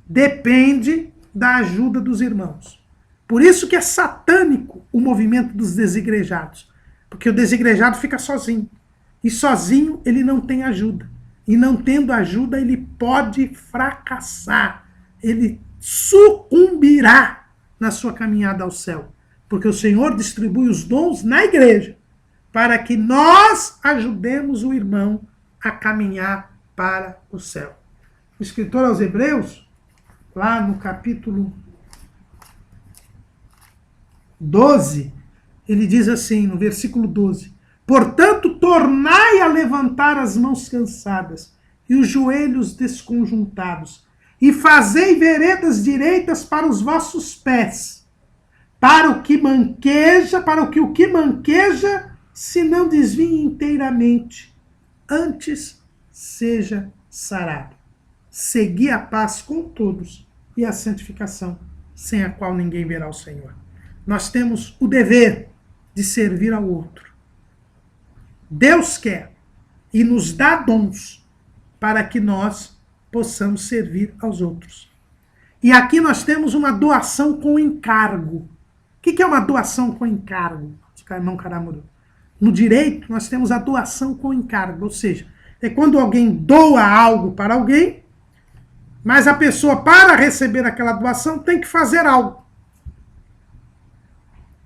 depende da ajuda dos irmãos. Por isso que é satânico o movimento dos desigrejados. Porque o desigrejado fica sozinho. E sozinho ele não tem ajuda. E não tendo ajuda ele pode fracassar. Ele sucumbirá na sua caminhada ao céu. Porque o Senhor distribui os dons na igreja para que nós ajudemos o irmão a caminhar para o céu. O escritor aos Hebreus, lá no capítulo 12, ele diz assim, no versículo 12, portanto, tornai a levantar as mãos cansadas e os joelhos desconjuntados, e fazei veredas direitas para os vossos pés, para o que o que manqueja se não desvie inteiramente, antes seja sarado. Segui a paz com todos e a santificação, sem a qual ninguém verá o Senhor. Nós temos o dever de servir ao outro. Deus quer e nos dá dons para que nós possamos servir aos outros. E aqui nós temos uma doação com encargo. O que é uma doação com encargo? Irmão Caramuru. No direito, nós temos a doação com encargo, ou seja, é quando alguém doa algo para alguém, mas a pessoa, para receber aquela doação, tem que fazer algo.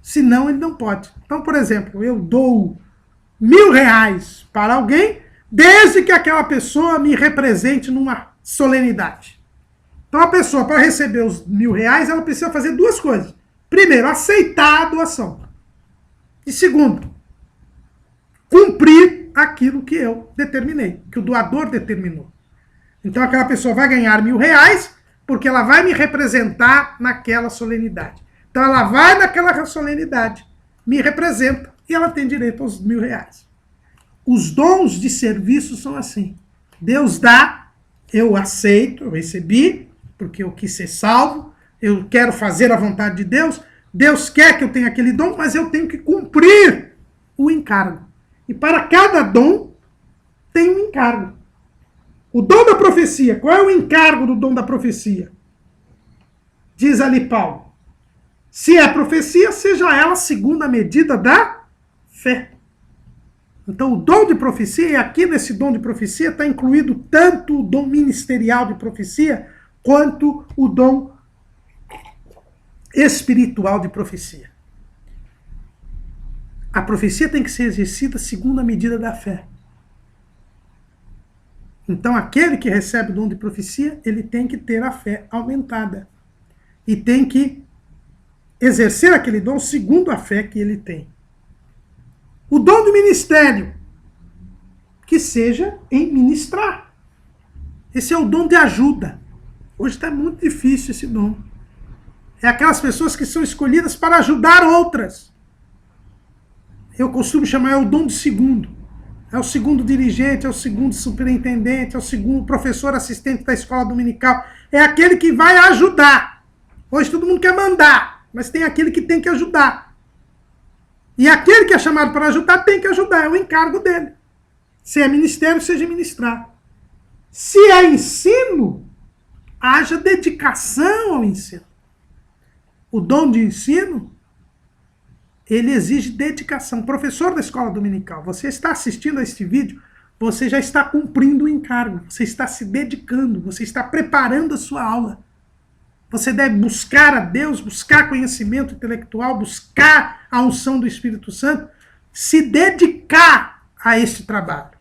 Senão, ele não pode. Então, por exemplo, eu dou R$1.000 para alguém, desde que aquela pessoa me represente numa solenidade. Então, a pessoa, para receber os R$1.000, ela precisa fazer 2 coisas. Primeiro, aceitar a doação. E segundo, cumprir aquilo que eu determinei, que o doador determinou. Então aquela pessoa vai ganhar R$1.000 porque ela vai me representar naquela solenidade. Então ela vai naquela solenidade, me representa e ela tem direito aos R$1.000. Os dons de serviço são assim. Deus dá, eu aceito, eu recebi, porque eu quis ser salvo, eu quero fazer a vontade de Deus, Deus quer que eu tenha aquele dom, mas eu tenho que cumprir o encargo. E para cada dom, tem um encargo. O dom da profecia, qual é o encargo do dom da profecia? Diz ali Paulo, se é profecia, seja ela segundo a medida da fé. Então o dom de profecia, e aqui nesse dom de profecia está incluído tanto o dom ministerial de profecia, quanto o dom espiritual de profecia. A profecia tem que ser exercida segundo a medida da fé. Então, aquele que recebe o dom de profecia, ele tem que ter a fé aumentada. E tem que exercer aquele dom segundo a fé que ele tem. O dom do ministério, que seja em ministrar. Esse é o dom de ajuda. Hoje está muito difícil esse dom. É aquelas pessoas que são escolhidas para ajudar outras. Eu costumo chamar o dom de segundo. É o segundo dirigente, é o segundo superintendente, é o segundo professor assistente da escola dominical. É aquele que vai ajudar. Hoje todo mundo quer mandar, mas tem aquele que tem que ajudar. E aquele que é chamado para ajudar tem que ajudar, é o encargo dele. Se é ministério, seja ministrar. Se é ensino, haja dedicação ao ensino. O dom de ensino, ele exige dedicação. Professor da escola dominical, você está assistindo a este vídeo, você já está cumprindo o encargo, você está se dedicando, você está preparando a sua aula. Você deve buscar a Deus, buscar conhecimento intelectual, buscar a unção do Espírito Santo, se dedicar a este trabalho.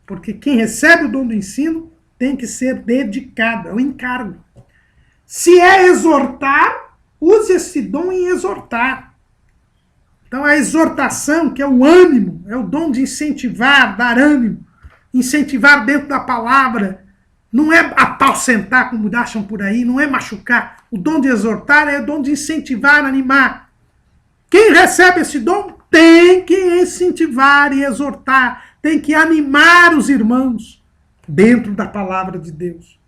Porque quem recebe o dom do ensino tem que ser dedicado, é o encargo. Se é exortar, use esse dom em exortar. Então a exortação, que é o ânimo, é o dom de incentivar, dar ânimo, incentivar dentro da palavra, não é apacentar, como acham por aí, não é machucar. O dom de exortar é o dom de incentivar, animar. Quem recebe esse dom tem que incentivar e exortar, tem que animar os irmãos dentro da palavra de Deus.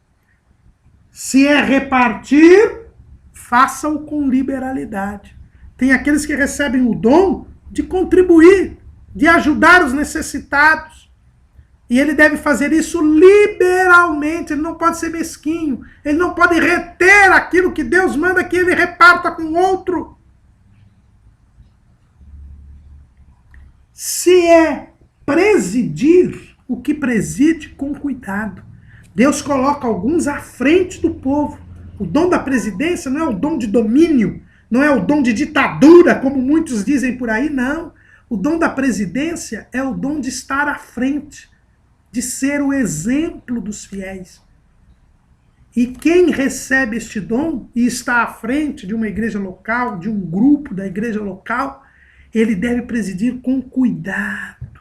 Se é repartir, faça-o com liberalidade. Tem aqueles que recebem o dom de contribuir, de ajudar os necessitados. E ele deve fazer isso liberalmente, ele não pode ser mesquinho, ele não pode reter aquilo que Deus manda que ele reparta com outro. Se é presidir, o que preside com cuidado. Deus coloca alguns à frente do povo. O dom da presidência não é o dom de domínio, não é o dom de ditadura, como muitos dizem por aí, não. O dom da presidência é o dom de estar à frente, de ser o exemplo dos fiéis. E quem recebe este dom e está à frente de uma igreja local, de um grupo da igreja local, ele deve presidir com cuidado.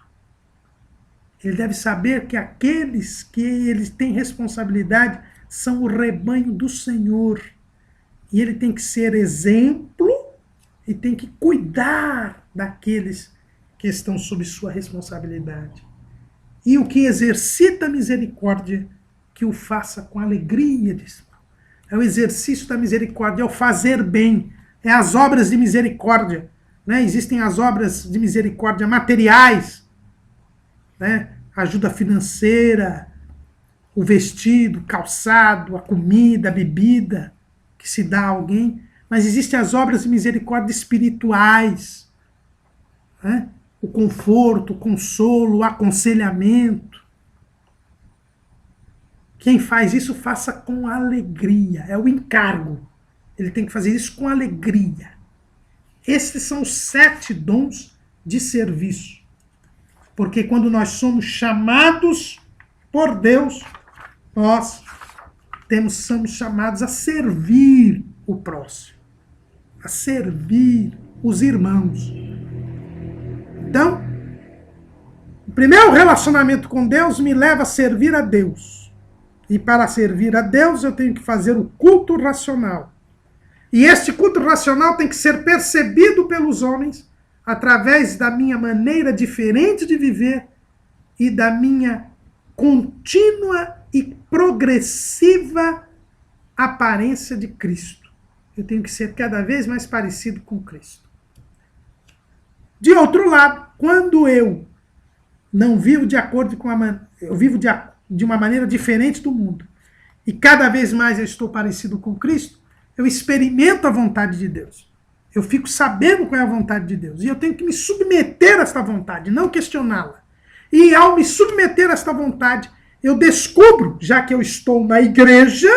Ele deve saber que aqueles que ele tem responsabilidade são o rebanho do Senhor. E ele tem que ser exemplo e tem que cuidar daqueles que estão sob sua responsabilidade. E o que exercita a misericórdia, que o faça com alegria, diz Paulo. É o exercício da misericórdia, é o fazer bem, é as obras de misericórdia. Né? Existem as obras de misericórdia materiais, né? Ajuda financeira, o vestido, o calçado, a comida, a bebida que se dá a alguém. Mas existem as obras de misericórdia espirituais, né? O conforto, o consolo, o aconselhamento. Quem faz isso, faça com alegria. É o encargo. Ele tem que fazer isso com alegria. Esses são os 7 dons de serviço. Porque quando nós somos chamados por Deus, nós somos chamados a servir o próximo, a servir os irmãos. Então, o primeiro relacionamento com Deus me leva a servir a Deus. E para servir a Deus eu tenho que fazer o culto racional. E este culto racional tem que ser percebido pelos homens através da minha maneira diferente de viver e da minha contínua e progressiva aparência de Cristo. Eu tenho que ser cada vez mais parecido com Cristo. De outro lado, quando eu não vivo de acordo com eu vivo de uma maneira diferente do mundo, e cada vez mais eu estou parecido com Cristo, eu experimento a vontade de Deus. Eu fico sabendo qual é a vontade de Deus. E eu tenho que me submeter a esta vontade, não questioná-la. E ao me submeter a esta vontade, eu descubro, já que eu estou na igreja,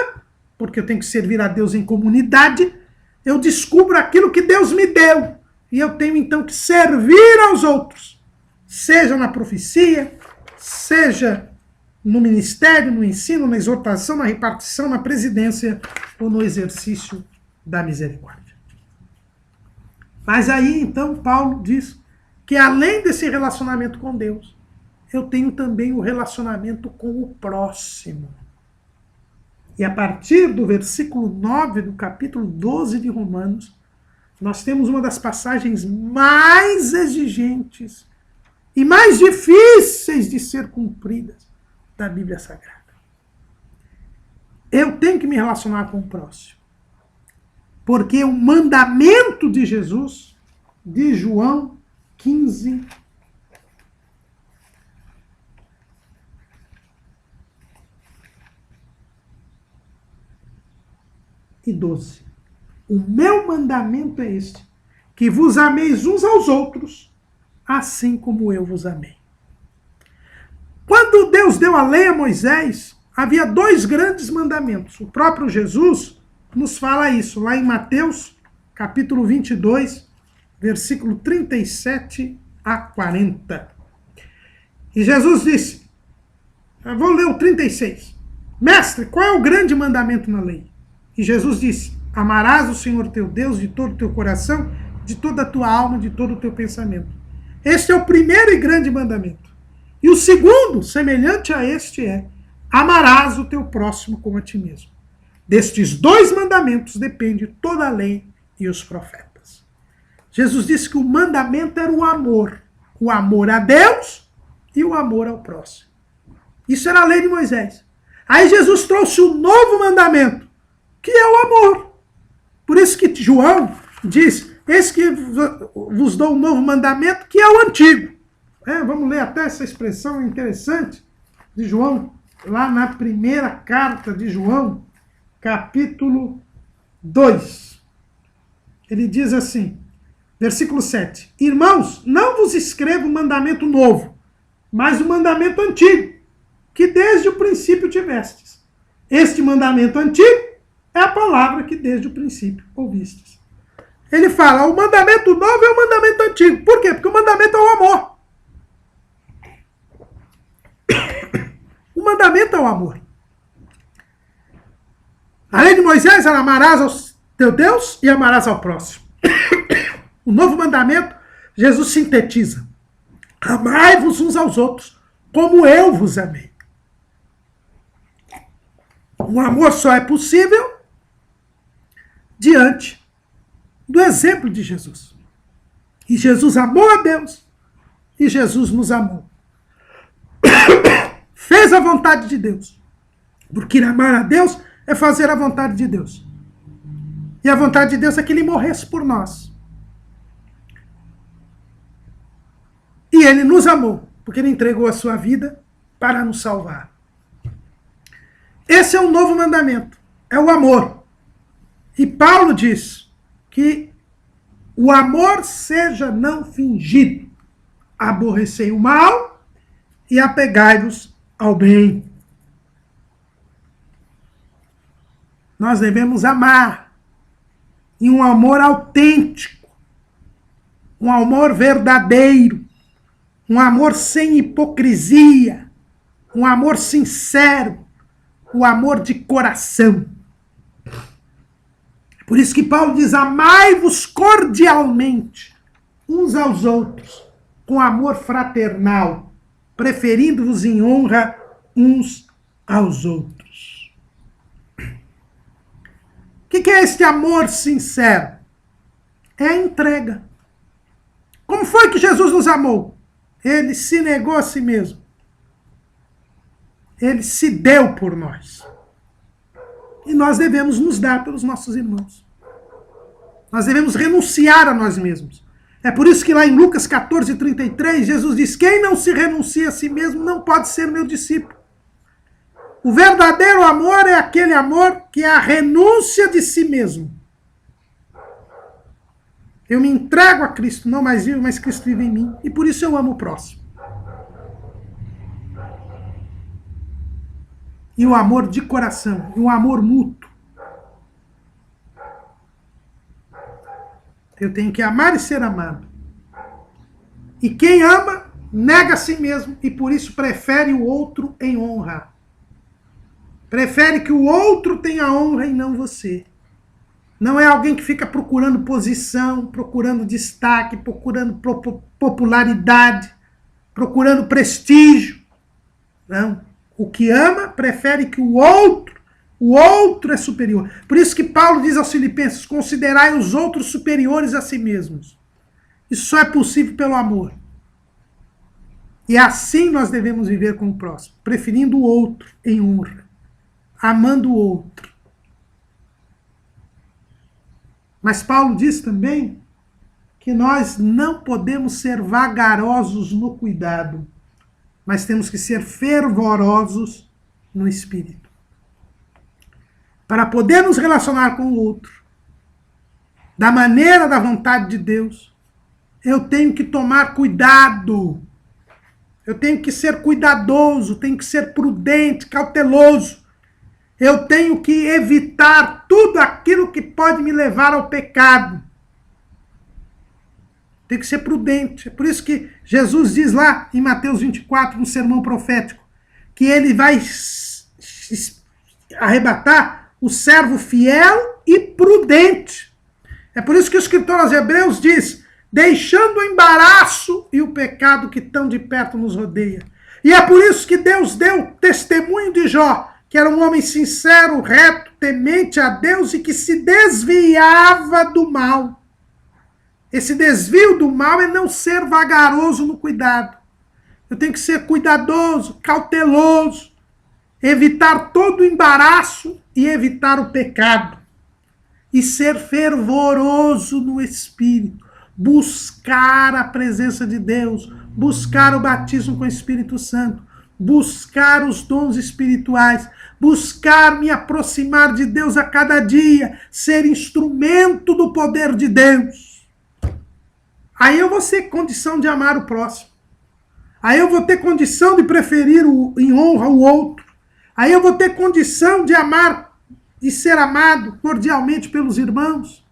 porque eu tenho que servir a Deus em comunidade, eu descubro aquilo que Deus me deu. E eu tenho então que servir aos outros, seja na profecia, seja no ministério, no ensino, na exortação, na repartição, na presidência ou no exercício da misericórdia. Mas aí, então, Paulo diz que além desse relacionamento com Deus, eu tenho também o relacionamento com o próximo. E a partir do versículo 9 do capítulo 12 de Romanos, nós temos uma das passagens mais exigentes e mais difíceis de ser cumpridas da Bíblia Sagrada. Eu tenho que me relacionar com o próximo. Porque o mandamento de Jesus, de João 15, e 12. O meu mandamento é este, que vos ameis uns aos outros, assim como eu vos amei. Quando Deus deu a lei a Moisés, havia dois grandes mandamentos. O próprio Jesus nos fala isso, lá em Mateus, capítulo 22, versículo 37 a 40. E Jesus disse, eu vou ler o 36. Mestre, qual é o grande mandamento na lei? E Jesus disse, amarás o Senhor teu Deus de todo o teu coração, de toda a tua alma, de todo o teu pensamento. Este é o primeiro e grande mandamento. E o segundo, semelhante a este, é, amarás o teu próximo como a ti mesmo. Destes dois mandamentos depende toda a lei e os profetas. Jesus disse que o mandamento era o amor a Deus e o amor ao próximo. Isso era a lei de Moisés. Aí Jesus trouxe o novo mandamento, que é o amor. Por isso que João diz, eis que vos dou um novo mandamento, que é o antigo. Vamos ler até essa expressão interessante de João, lá na primeira carta de João, capítulo 2. Ele diz assim, versículo 7. Irmãos, não vos escrevo um mandamento novo, mas um mandamento antigo, que desde o princípio tivestes. Este mandamento antigo é a palavra que desde o princípio ouvistes. Ele fala, o mandamento novo é o mandamento antigo. Por quê? Porque o mandamento é o amor. O mandamento é o amor. A lei de Moisés era amarás ao teu Deus e amarás ao próximo. O novo mandamento, Jesus sintetiza. Amai-vos uns aos outros, como eu vos amei. O amor só é possível diante do exemplo de Jesus. E Jesus amou a Deus e Jesus nos amou. Fez a vontade de Deus. Porque amar a Deus é fazer a vontade de Deus. E a vontade de Deus é que Ele morresse por nós. E Ele nos amou, porque Ele entregou a sua vida para nos salvar. Esse é o novo mandamento, é o amor. E Paulo diz que o amor seja não fingido. Aborrecei o mal e apegai-vos ao bem. Nós devemos amar. E um amor autêntico. Um amor verdadeiro. Um amor sem hipocrisia. Um amor sincero. Um amor de coração. Por isso que Paulo diz, amai-vos cordialmente uns aos outros, com amor fraternal, preferindo-vos em honra uns aos outros. O que é este amor sincero? É a entrega. Como foi que Jesus nos amou? Ele se negou a si mesmo. Ele se deu por nós. E nós devemos nos dar pelos nossos irmãos. Nós devemos renunciar a nós mesmos. É por isso que lá em Lucas 14:33, Jesus diz, quem não se renuncia a si mesmo não pode ser meu discípulo. O verdadeiro amor é aquele amor que é a renúncia de si mesmo. Eu me entrego a Cristo, não mais vivo, mas Cristo vive em mim. E por isso eu amo o próximo. E o amor de coração, e o amor mútuo. Eu tenho que amar e ser amado. E quem ama, nega a si mesmo e por isso prefere o outro em honra. Prefere que o outro tenha honra e não você. Não é alguém que fica procurando posição, procurando destaque, procurando popularidade, procurando prestígio. Não. O que ama prefere que o outro é superior. Por isso que Paulo diz aos Filipenses, considerai os outros superiores a si mesmos. Isso só é possível pelo amor. E assim nós devemos viver com o próximo, preferindo o outro em honra, amando o outro. Mas Paulo diz também que nós não podemos ser vagarosos no cuidado, mas temos que ser fervorosos no espírito. Para poder nos relacionar com o outro, da maneira da vontade de Deus, eu tenho que tomar cuidado. Eu tenho que ser cuidadoso, tenho que ser prudente, cauteloso. Eu tenho que evitar tudo aquilo que pode me levar ao pecado. Tem que ser prudente. É por isso que Jesus diz lá em Mateus 24, no sermão profético, que ele vai arrebatar o servo fiel e prudente. É por isso que o escritor aos Hebreus diz, deixando o embaraço e o pecado que tão de perto nos rodeia. E é por isso que Deus deu testemunho de Jó, que era um homem sincero, reto, temente a Deus e que se desviava do mal. Esse desvio do mal é não ser vagaroso no cuidado. Eu tenho que ser cuidadoso, cauteloso, evitar todo o embaraço e evitar o pecado. E ser fervoroso no espírito. Buscar a presença de Deus, buscar o batismo com o Espírito Santo, buscar os dons espirituais, buscar me aproximar de Deus a cada dia, ser instrumento do poder de Deus. Aí eu vou ter condição de amar o próximo. Aí eu vou ter condição de preferir em honra o outro. Aí eu vou ter condição de amar e ser amado cordialmente pelos irmãos.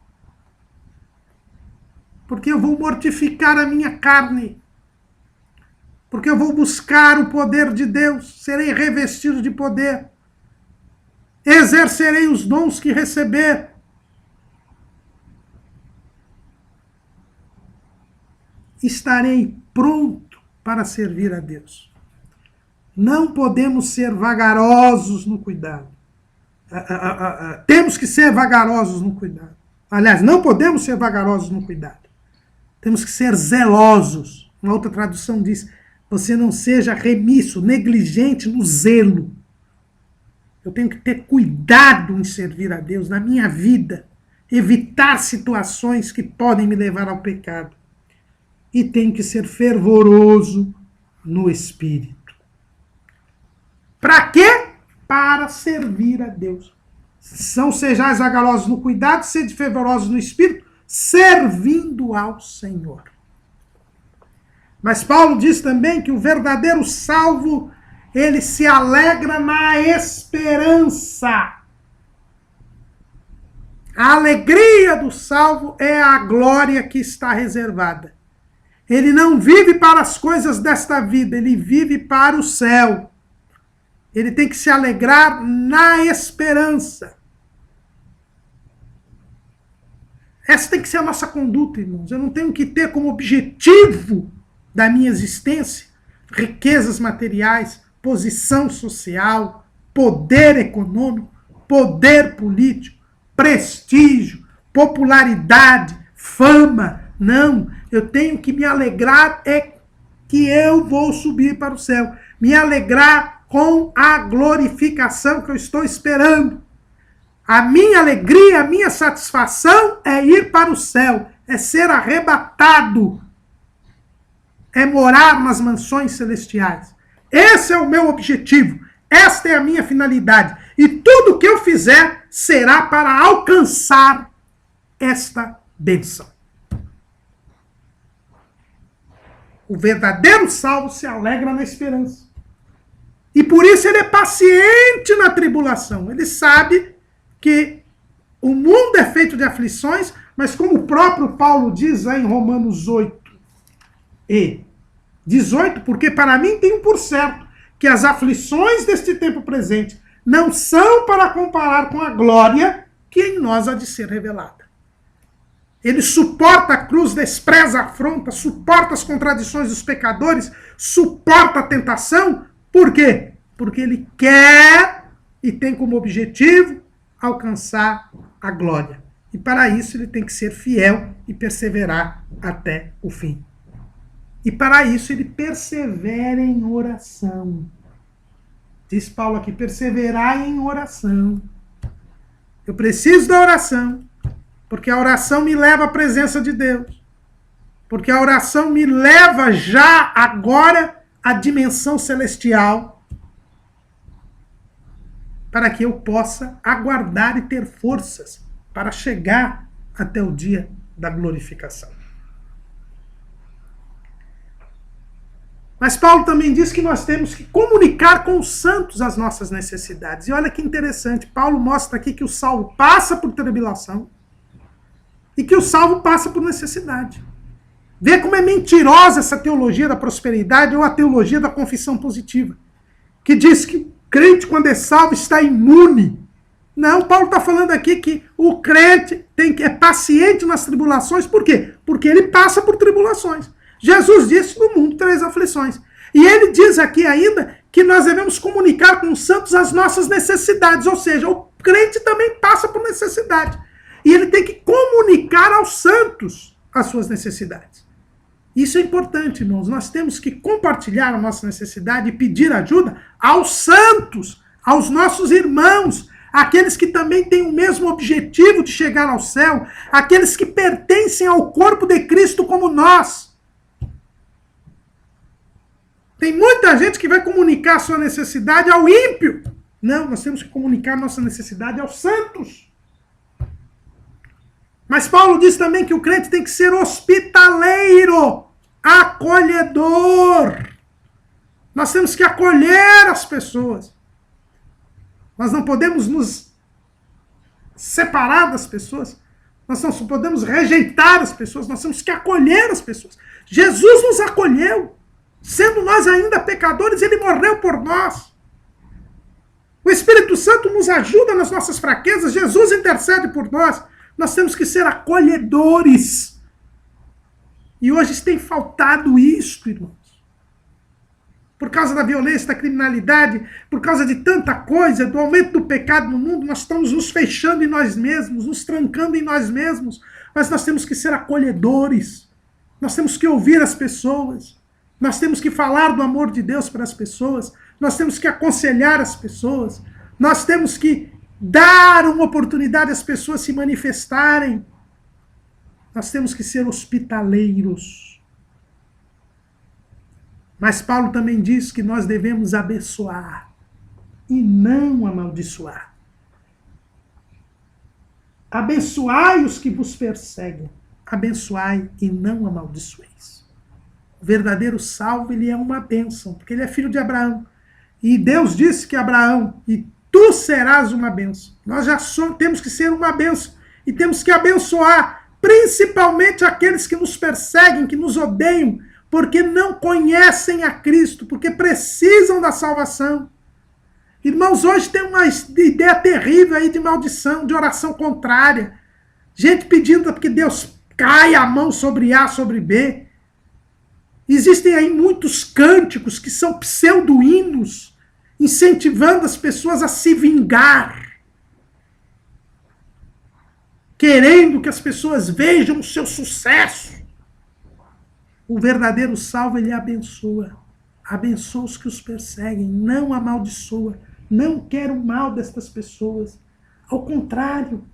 Porque eu vou mortificar a minha carne. Porque eu vou buscar o poder de Deus. Serei revestido de poder. Exercerei os dons que receber. Estarei pronto para servir a Deus. Não podemos ser vagarosos no cuidado. Temos que ser vagarosos no cuidado. Aliás, não podemos ser vagarosos no cuidado. Temos que ser zelosos. Uma outra tradução diz, você não seja remisso, negligente no zelo. Eu tenho que ter cuidado em servir a Deus na minha vida. Evitar situações que podem me levar ao pecado. E tenho que ser fervoroso no espírito. Para quê? Para servir a Deus. Não sejais vagarosos no cuidado, sede fervorosos no espírito, servindo ao Senhor. Mas Paulo diz também que o verdadeiro salvo, ele se alegra na esperança. A alegria do salvo é a glória que está reservada. Ele não vive para as coisas desta vida, ele vive para o céu. Ele tem que se alegrar na esperança. Essa tem que ser a nossa conduta, irmãos. Eu não tenho que ter como objetivo da minha existência riquezas materiais, posição social, poder econômico, poder político, prestígio, popularidade, fama. Não, eu tenho que me alegrar é que eu vou subir para o céu. Me alegrar com a glorificação que eu estou esperando. A minha alegria, a minha satisfação é ir para o céu, é ser arrebatado, é morar nas mansões celestiais. Esse é o meu objetivo, esta é a minha finalidade. E tudo que eu fizer será para alcançar esta bênção. O verdadeiro salvo se alegra na esperança. E por isso ele é paciente na tribulação. Ele sabe que o mundo é feito de aflições, mas como o próprio Paulo diz lá em Romanos 8, 18, porque para mim tenho por certo que as aflições deste tempo presente não são para comparar com a glória que em nós há de ser revelada. Ele suporta a cruz, despreza a afronta, suporta as contradições dos pecadores, suporta a tentação. Por quê? Porque ele quer e tem como objetivo alcançar a glória. E para isso ele tem que ser fiel e perseverar até o fim. E para isso ele persevera em oração. Diz Paulo aqui, perseverar em oração. Eu preciso da oração, porque a oração me leva à presença de Deus. Porque a oração me leva já agora à dimensão celestial, para que eu possa aguardar e ter forças para chegar até o dia da glorificação. Mas Paulo também diz que nós temos que comunicar com os santos as nossas necessidades. E olha que interessante, Paulo mostra aqui que o salvo passa por tribulação e que o salvo passa por necessidade. Vê como é mentirosa essa teologia da prosperidade ou a teologia da confissão positiva, que diz que o crente, quando é salvo, está imune. Não, Paulo está falando aqui que o crente é paciente nas tribulações. Por quê? Porque ele passa por tribulações. Jesus disse, no mundo tereis aflições. E ele diz aqui ainda que nós devemos comunicar com os santos as nossas necessidades. Ou seja, o crente também passa por necessidade. E ele tem que comunicar aos santos as suas necessidades. Isso é importante, irmãos. Nós temos que compartilhar a nossa necessidade e pedir ajuda aos santos, aos nossos irmãos, aqueles que também têm o mesmo objetivo de chegar ao céu, aqueles que pertencem ao corpo de Cristo como nós. Tem muita gente que vai comunicar a sua necessidade ao ímpio. Não, nós temos que comunicar a nossa necessidade aos santos. Mas Paulo diz também que o crente tem que ser hospitaleiro, acolhedor. Nós temos que acolher as pessoas. Nós não podemos nos separar das pessoas. Nós não podemos rejeitar as pessoas. Nós temos que acolher as pessoas. Jesus nos acolheu. Sendo nós ainda pecadores, ele morreu por nós. O Espírito Santo nos ajuda nas nossas fraquezas. Jesus intercede por nós. Nós temos que ser acolhedores. E hoje tem faltado isto, irmãos. Por causa da violência, da criminalidade, por causa de tanta coisa, do aumento do pecado no mundo, nós estamos nos fechando em nós mesmos, nos trancando em nós mesmos. Mas nós temos que ser acolhedores. Nós temos que ouvir as pessoas. Nós temos que falar do amor de Deus para as pessoas. Nós temos que aconselhar as pessoas. Nós temos que dar uma oportunidade às pessoas se manifestarem. Nós temos que ser hospitaleiros. Mas Paulo também diz que nós devemos abençoar e não amaldiçoar. Abençoai os que vos perseguem. Abençoai e não amaldiçoeis. O verdadeiro salvo, ele é uma bênção, porque ele é filho de Abraão. E Deus disse que Abraão, e tu serás uma bênção. Nós já temos que ser uma bênção. E temos que abençoar, principalmente aqueles que nos perseguem, que nos odeiam, porque não conhecem a Cristo, porque precisam da salvação. Irmãos, hoje tem uma ideia terrível aí de maldição, de oração contrária. Gente pedindo para que Deus caia a mão sobre A, sobre B. Existem aí muitos cânticos que são pseudo-hinos, incentivando as pessoas a se vingar, querendo que as pessoas vejam o seu sucesso. O verdadeiro salvo, ele abençoa. Abençoa os que os perseguem, não amaldiçoa. Não quer o mal destas pessoas. Ao contrário,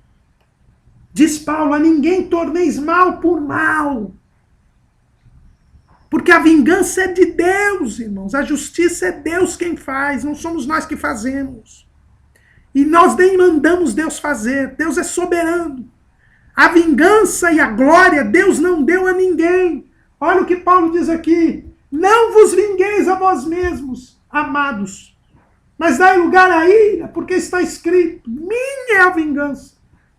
diz Paulo, a ninguém torneis mal por mal. Porque a vingança é de Deus, irmãos. A justiça é Deus quem faz, não somos nós que fazemos. E nós nem mandamos Deus fazer. Deus é soberano. A vingança e a glória Deus não deu a ninguém. Olha o que Paulo diz aqui. Não vos vingueis a vós mesmos, amados, mas dai lugar à ira, porque está escrito, minha é a vingança,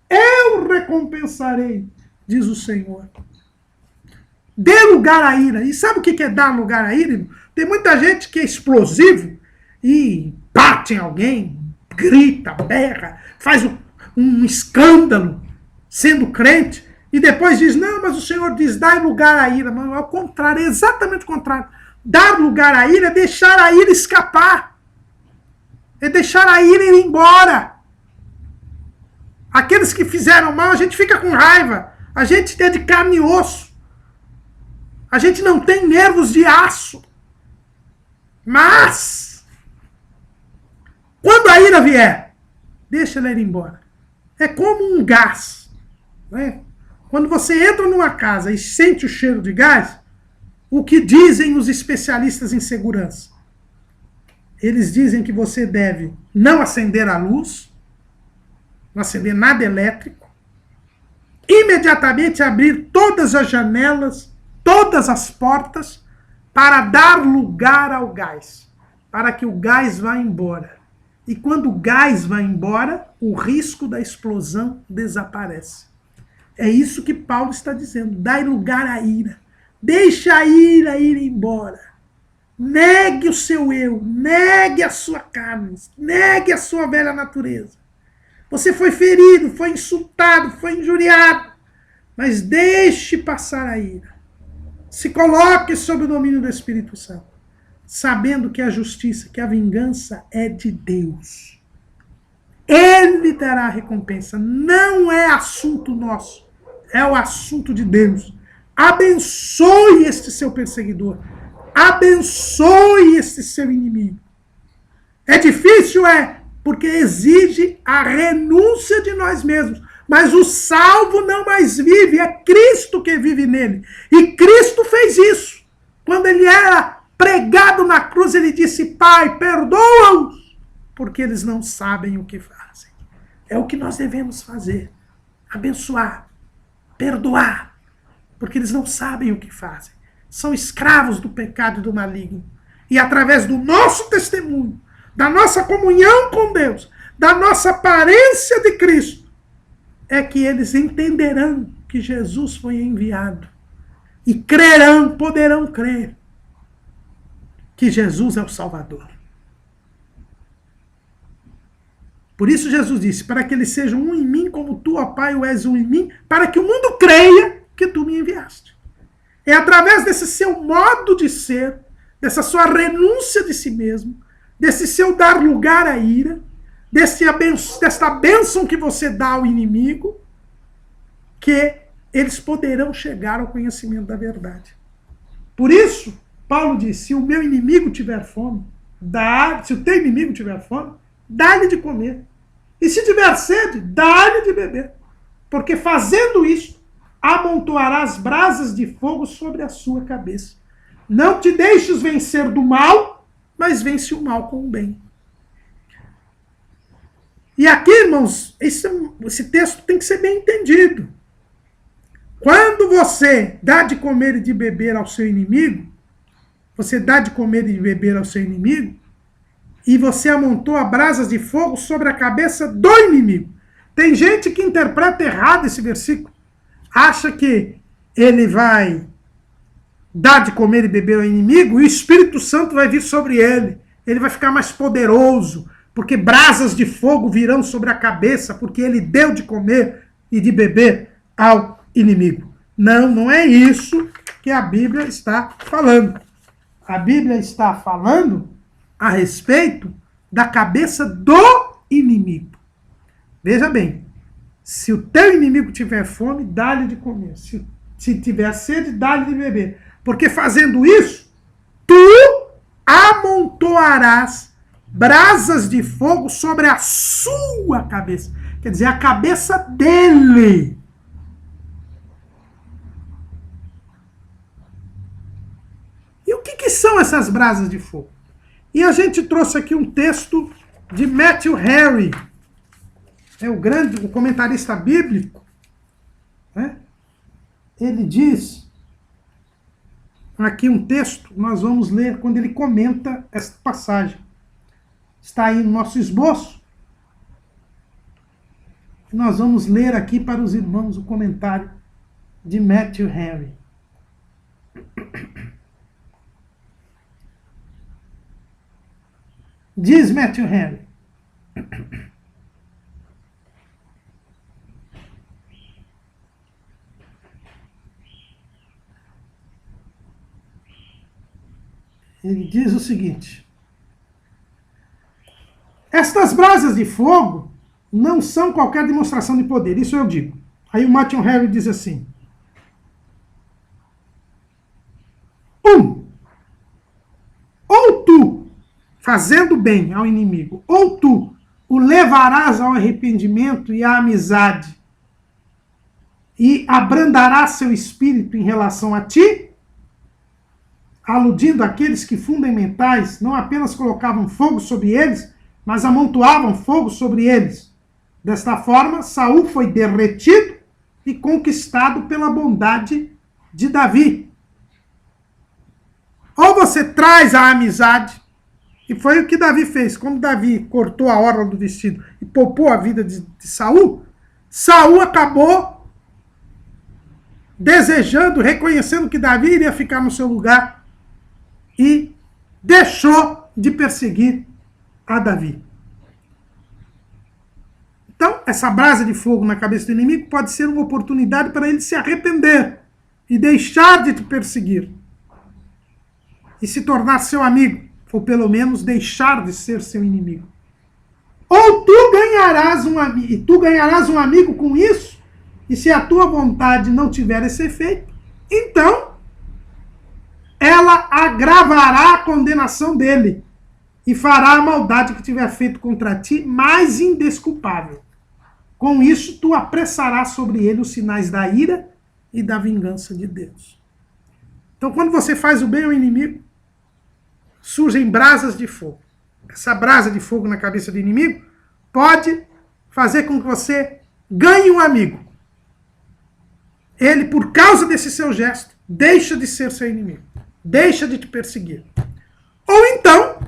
eu recompensarei, diz o Senhor. Dê lugar à ira. E sabe o que é dar lugar à ira? Tem muita gente que é explosivo e bate em alguém, grita, berra, faz um escândalo sendo crente e depois diz, não, mas o Senhor diz, dai lugar à ira. Mas ao contrário, é exatamente o contrário. Dar lugar à ira é deixar a ira escapar. É deixar a ira ir embora. Aqueles que fizeram mal, a gente fica com raiva. A gente é de carne e osso. A gente não tem nervos de aço. Mas, quando a ira vier, deixa ela ir embora. É como um gás. Né? Quando você entra numa casa e sente o cheiro de gás, o que dizem os especialistas em segurança? Eles dizem que você deve não acender a luz, não acender nada elétrico, imediatamente abrir todas as janelas, todas as portas, para dar lugar ao gás, para que o gás vá embora. E quando o gás vai embora, o risco da explosão desaparece. É isso que Paulo está dizendo. Dai lugar à ira. Deixa a ira ir embora. Negue o seu eu. Negue a sua carne. Negue a sua velha natureza. Você foi ferido, foi insultado, foi injuriado. Mas deixe passar a ira. Se coloque sob o domínio do Espírito Santo, sabendo que a justiça, que a vingança é de Deus. Ele dará a recompensa. Não é assunto nosso, é o assunto de Deus. Abençoe este seu perseguidor. Abençoe este seu inimigo. É difícil? É, porque exige a renúncia de nós mesmos. Mas o salvo não mais vive, é Cristo que vive nele. E Cristo fez isso. Quando ele era pregado na cruz, ele disse, Pai, perdoa-os, porque eles não sabem o que fazem. É o que nós devemos fazer. Abençoar, perdoar, porque eles não sabem o que fazem. São escravos do pecado e do maligno. E através do nosso testemunho, da nossa comunhão com Deus, da nossa aparência de Cristo, é que eles entenderão que Jesus foi enviado. E crerão, poderão crer, que Jesus é o Salvador. Por isso Jesus disse, para que eles sejam um em mim, como tu, ó Pai, o és um em mim, para que o mundo creia que tu me enviaste. É através desse seu modo de ser, dessa sua renúncia de si mesmo, desse seu dar lugar à ira, desta bênção que você dá ao inimigo, que eles poderão chegar ao conhecimento da verdade. Por isso, Paulo diz, se o meu inimigo tiver fome, se o teu inimigo tiver fome, dá-lhe de comer. E se tiver sede, dá-lhe de beber. Porque fazendo isso, amontoarás brasas de fogo sobre a sua cabeça. Não te deixes vencer do mal, mas vence o mal com o bem. E aqui, irmãos, esse texto tem que ser bem entendido. Quando você dá de comer e de beber ao seu inimigo, você dá de comer e de beber ao seu inimigo, e você amontoa brasas de fogo sobre a cabeça do inimigo. Tem gente que interpreta errado esse versículo. Acha que ele vai dar de comer e beber ao inimigo e o Espírito Santo vai vir sobre ele. Ele vai ficar mais poderoso, porque brasas de fogo virão sobre a cabeça, porque ele deu de comer e de beber ao inimigo. Não, não é isso que a Bíblia está falando. A Bíblia está falando a respeito da cabeça do inimigo. Veja bem, se o teu inimigo tiver fome, dá-lhe de comer. Se tiver sede, dá-lhe de beber. Porque fazendo isso, tu amontoarás brasas de fogo sobre a sua cabeça. Quer dizer, a cabeça dele. E o que são essas brasas de fogo? E a gente trouxe aqui um texto de Matthew Henry, o comentarista bíblico, né? Ele diz, aqui um texto, nós vamos ler quando ele comenta esta passagem. Está aí no nosso esboço. Nós vamos ler aqui para os irmãos o comentário de Matthew Henry. Diz Matthew Henry. Ele diz o seguinte: estas brasas de fogo não são qualquer demonstração de poder, isso eu digo. Aí o Matthew Henry diz assim: ou tu, fazendo bem ao inimigo, ou tu o levarás ao arrependimento e à amizade, e abrandarás seu espírito em relação a ti, aludindo àqueles que fundamentais não apenas colocavam fogo sobre eles, mas amontoavam fogo sobre eles. Desta forma, Saul foi derretido e conquistado pela bondade de Davi. Ou você traz a amizade, e foi o que Davi fez. Quando Davi cortou a orla do vestido e poupou a vida de Saul, Saul acabou desejando, reconhecendo que Davi iria ficar no seu lugar e deixou de perseguir a Davi. Então, essa brasa de fogo na cabeça do inimigo pode ser uma oportunidade para ele se arrepender e deixar de te perseguir e se tornar seu amigo, ou pelo menos deixar de ser seu inimigo. Ou tu ganharás um amigo, e tu ganharás um amigo com isso, e se a tua vontade não tiver esse efeito, então ela agravará a condenação dele e fará a maldade que tiver feito contra ti mais indesculpável. Com isso, tu apressarás sobre ele os sinais da ira e da vingança de Deus. Então, quando você faz o bem ao inimigo, surgem brasas de fogo. Essa brasa de fogo na cabeça do inimigo pode fazer com que você ganhe um amigo. Ele, por causa desse seu gesto, deixa de ser seu inimigo. Deixa de te perseguir. Ou então,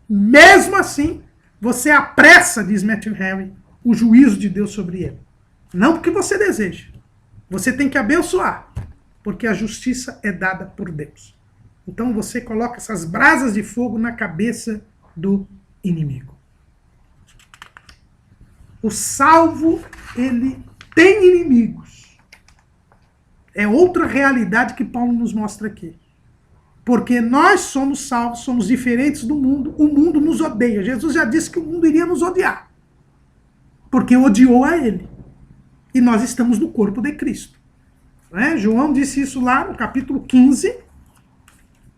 mesmo assim, você apressa, diz Matthew Henry, o juízo de Deus sobre ele. Não porque você deseja. Você tem que abençoar, porque a justiça é dada por Deus. Então você coloca essas brasas de fogo na cabeça do inimigo. O salvo, ele tem inimigos. É outra realidade que Paulo nos mostra aqui. Porque nós somos salvos, somos diferentes do mundo, o mundo nos odeia. Jesus já disse que o mundo iria nos odiar, porque odiou a ele. E nós estamos no corpo de Cristo. João disse isso lá no capítulo 15,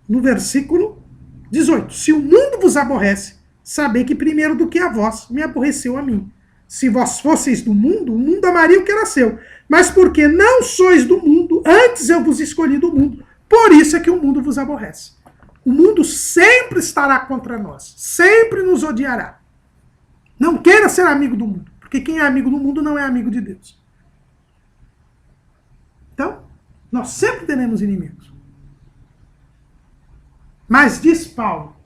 no versículo 18. Se o mundo vos aborrece, sabei que primeiro do que a vós me aborreceu a mim. Se vós fosseis do mundo, o mundo amaria o que era seu. Mas porque não sois do mundo, antes eu vos escolhi do mundo. Por isso é que o mundo vos aborrece. O mundo sempre estará contra nós. Sempre nos odiará. Não queira ser amigo do mundo. Porque quem é amigo do mundo não é amigo de Deus. Então, nós sempre teremos inimigos. Mas diz Paulo,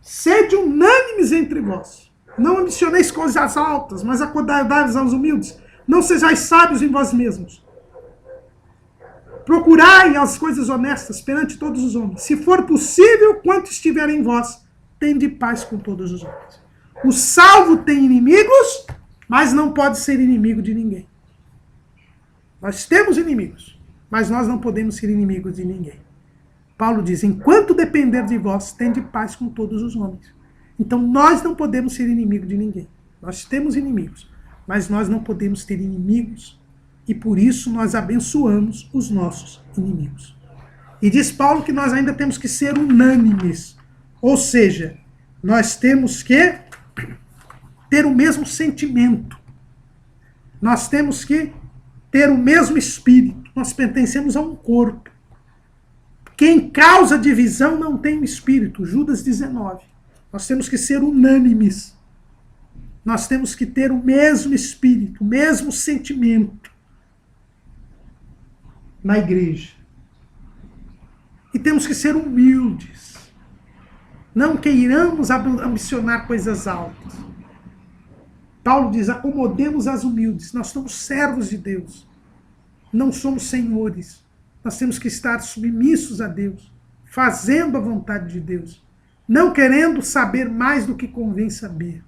sede unânimes entre vós. Não ambicioneis coisas altas, mas acordai-vos aos humildes. Não sejais sábios em vós mesmos. Procurai as coisas honestas perante todos os homens. Se for possível, quanto estiver em vós, tende paz com todos os homens. O salvo tem inimigos, mas não pode ser inimigo de ninguém. Nós temos inimigos, mas nós não podemos ser inimigos de ninguém. Paulo diz, enquanto depender de vós, tende paz com todos os homens. Então nós não podemos ser inimigo de ninguém. Nós temos inimigos, mas nós não podemos ter inimigos. E por isso nós abençoamos os nossos inimigos. E diz Paulo que nós ainda temos que ser unânimes. Ou seja, nós temos que ter o mesmo sentimento. Nós temos que ter o mesmo espírito. Nós pertencemos a um corpo. Quem causa divisão não tem um espírito. Judas 19. Nós temos que ser unânimes. Nós temos que ter o mesmo espírito, o mesmo sentimento na igreja. E temos que ser humildes. Não queiramos ambicionar coisas altas. Paulo diz, acomodemos as humildes. Nós somos servos de Deus. Não somos senhores. Nós temos que estar submissos a Deus, fazendo a vontade de Deus, não querendo saber mais do que convém saber.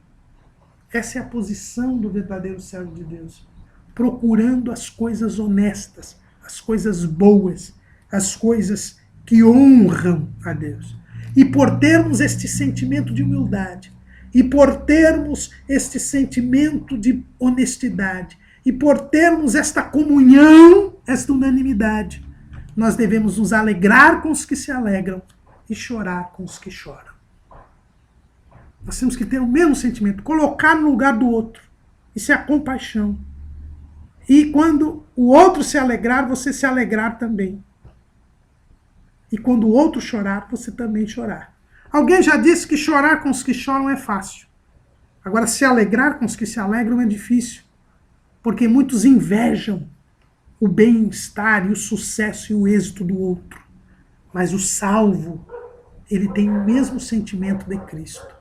Essa é a posição do verdadeiro servo de Deus, procurando as coisas honestas, as coisas boas, as coisas que honram a Deus. E por termos este sentimento de humildade, e por termos este sentimento de honestidade, e por termos esta comunhão, esta unanimidade, nós devemos nos alegrar com os que se alegram e chorar com os que choram. Nós temos que ter o mesmo sentimento, colocar no lugar do outro. Isso é a compaixão. E quando o outro se alegrar, você se alegrar também. E quando o outro chorar, você também chorar. Alguém já disse que chorar com os que choram é fácil. Agora, se alegrar com os que se alegram é difícil. Porque muitos invejam o bem-estar e o sucesso e o êxito do outro. Mas o salvo, ele tem o mesmo sentimento de Cristo.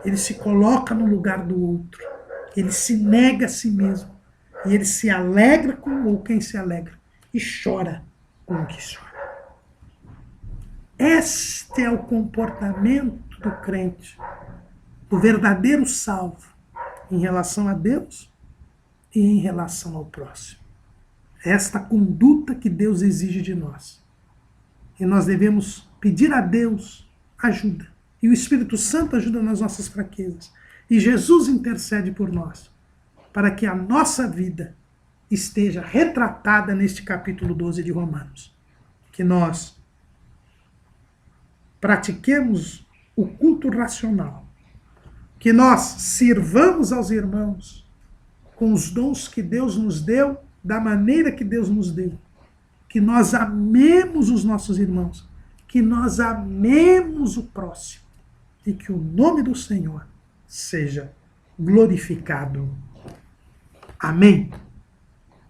Ele se coloca no lugar do outro. Ele se nega a si mesmo. E ele se alegra com quem se alegra. E chora com o que chora. Este é o comportamento do crente, do verdadeiro salvo, em relação a Deus e em relação ao próximo. Esta conduta que Deus exige de nós. E nós devemos pedir a Deus ajuda. E o Espírito Santo ajuda nas nossas fraquezas. E Jesus intercede por nós, para que a nossa vida esteja retratada neste capítulo 12 de Romanos. Que nós pratiquemos o culto racional. Que nós sirvamos aos irmãos com os dons que Deus nos deu, da maneira que Deus nos deu. Que nós amemos os nossos irmãos. Que nós amemos o próximo. E que o nome do Senhor seja glorificado. Amém.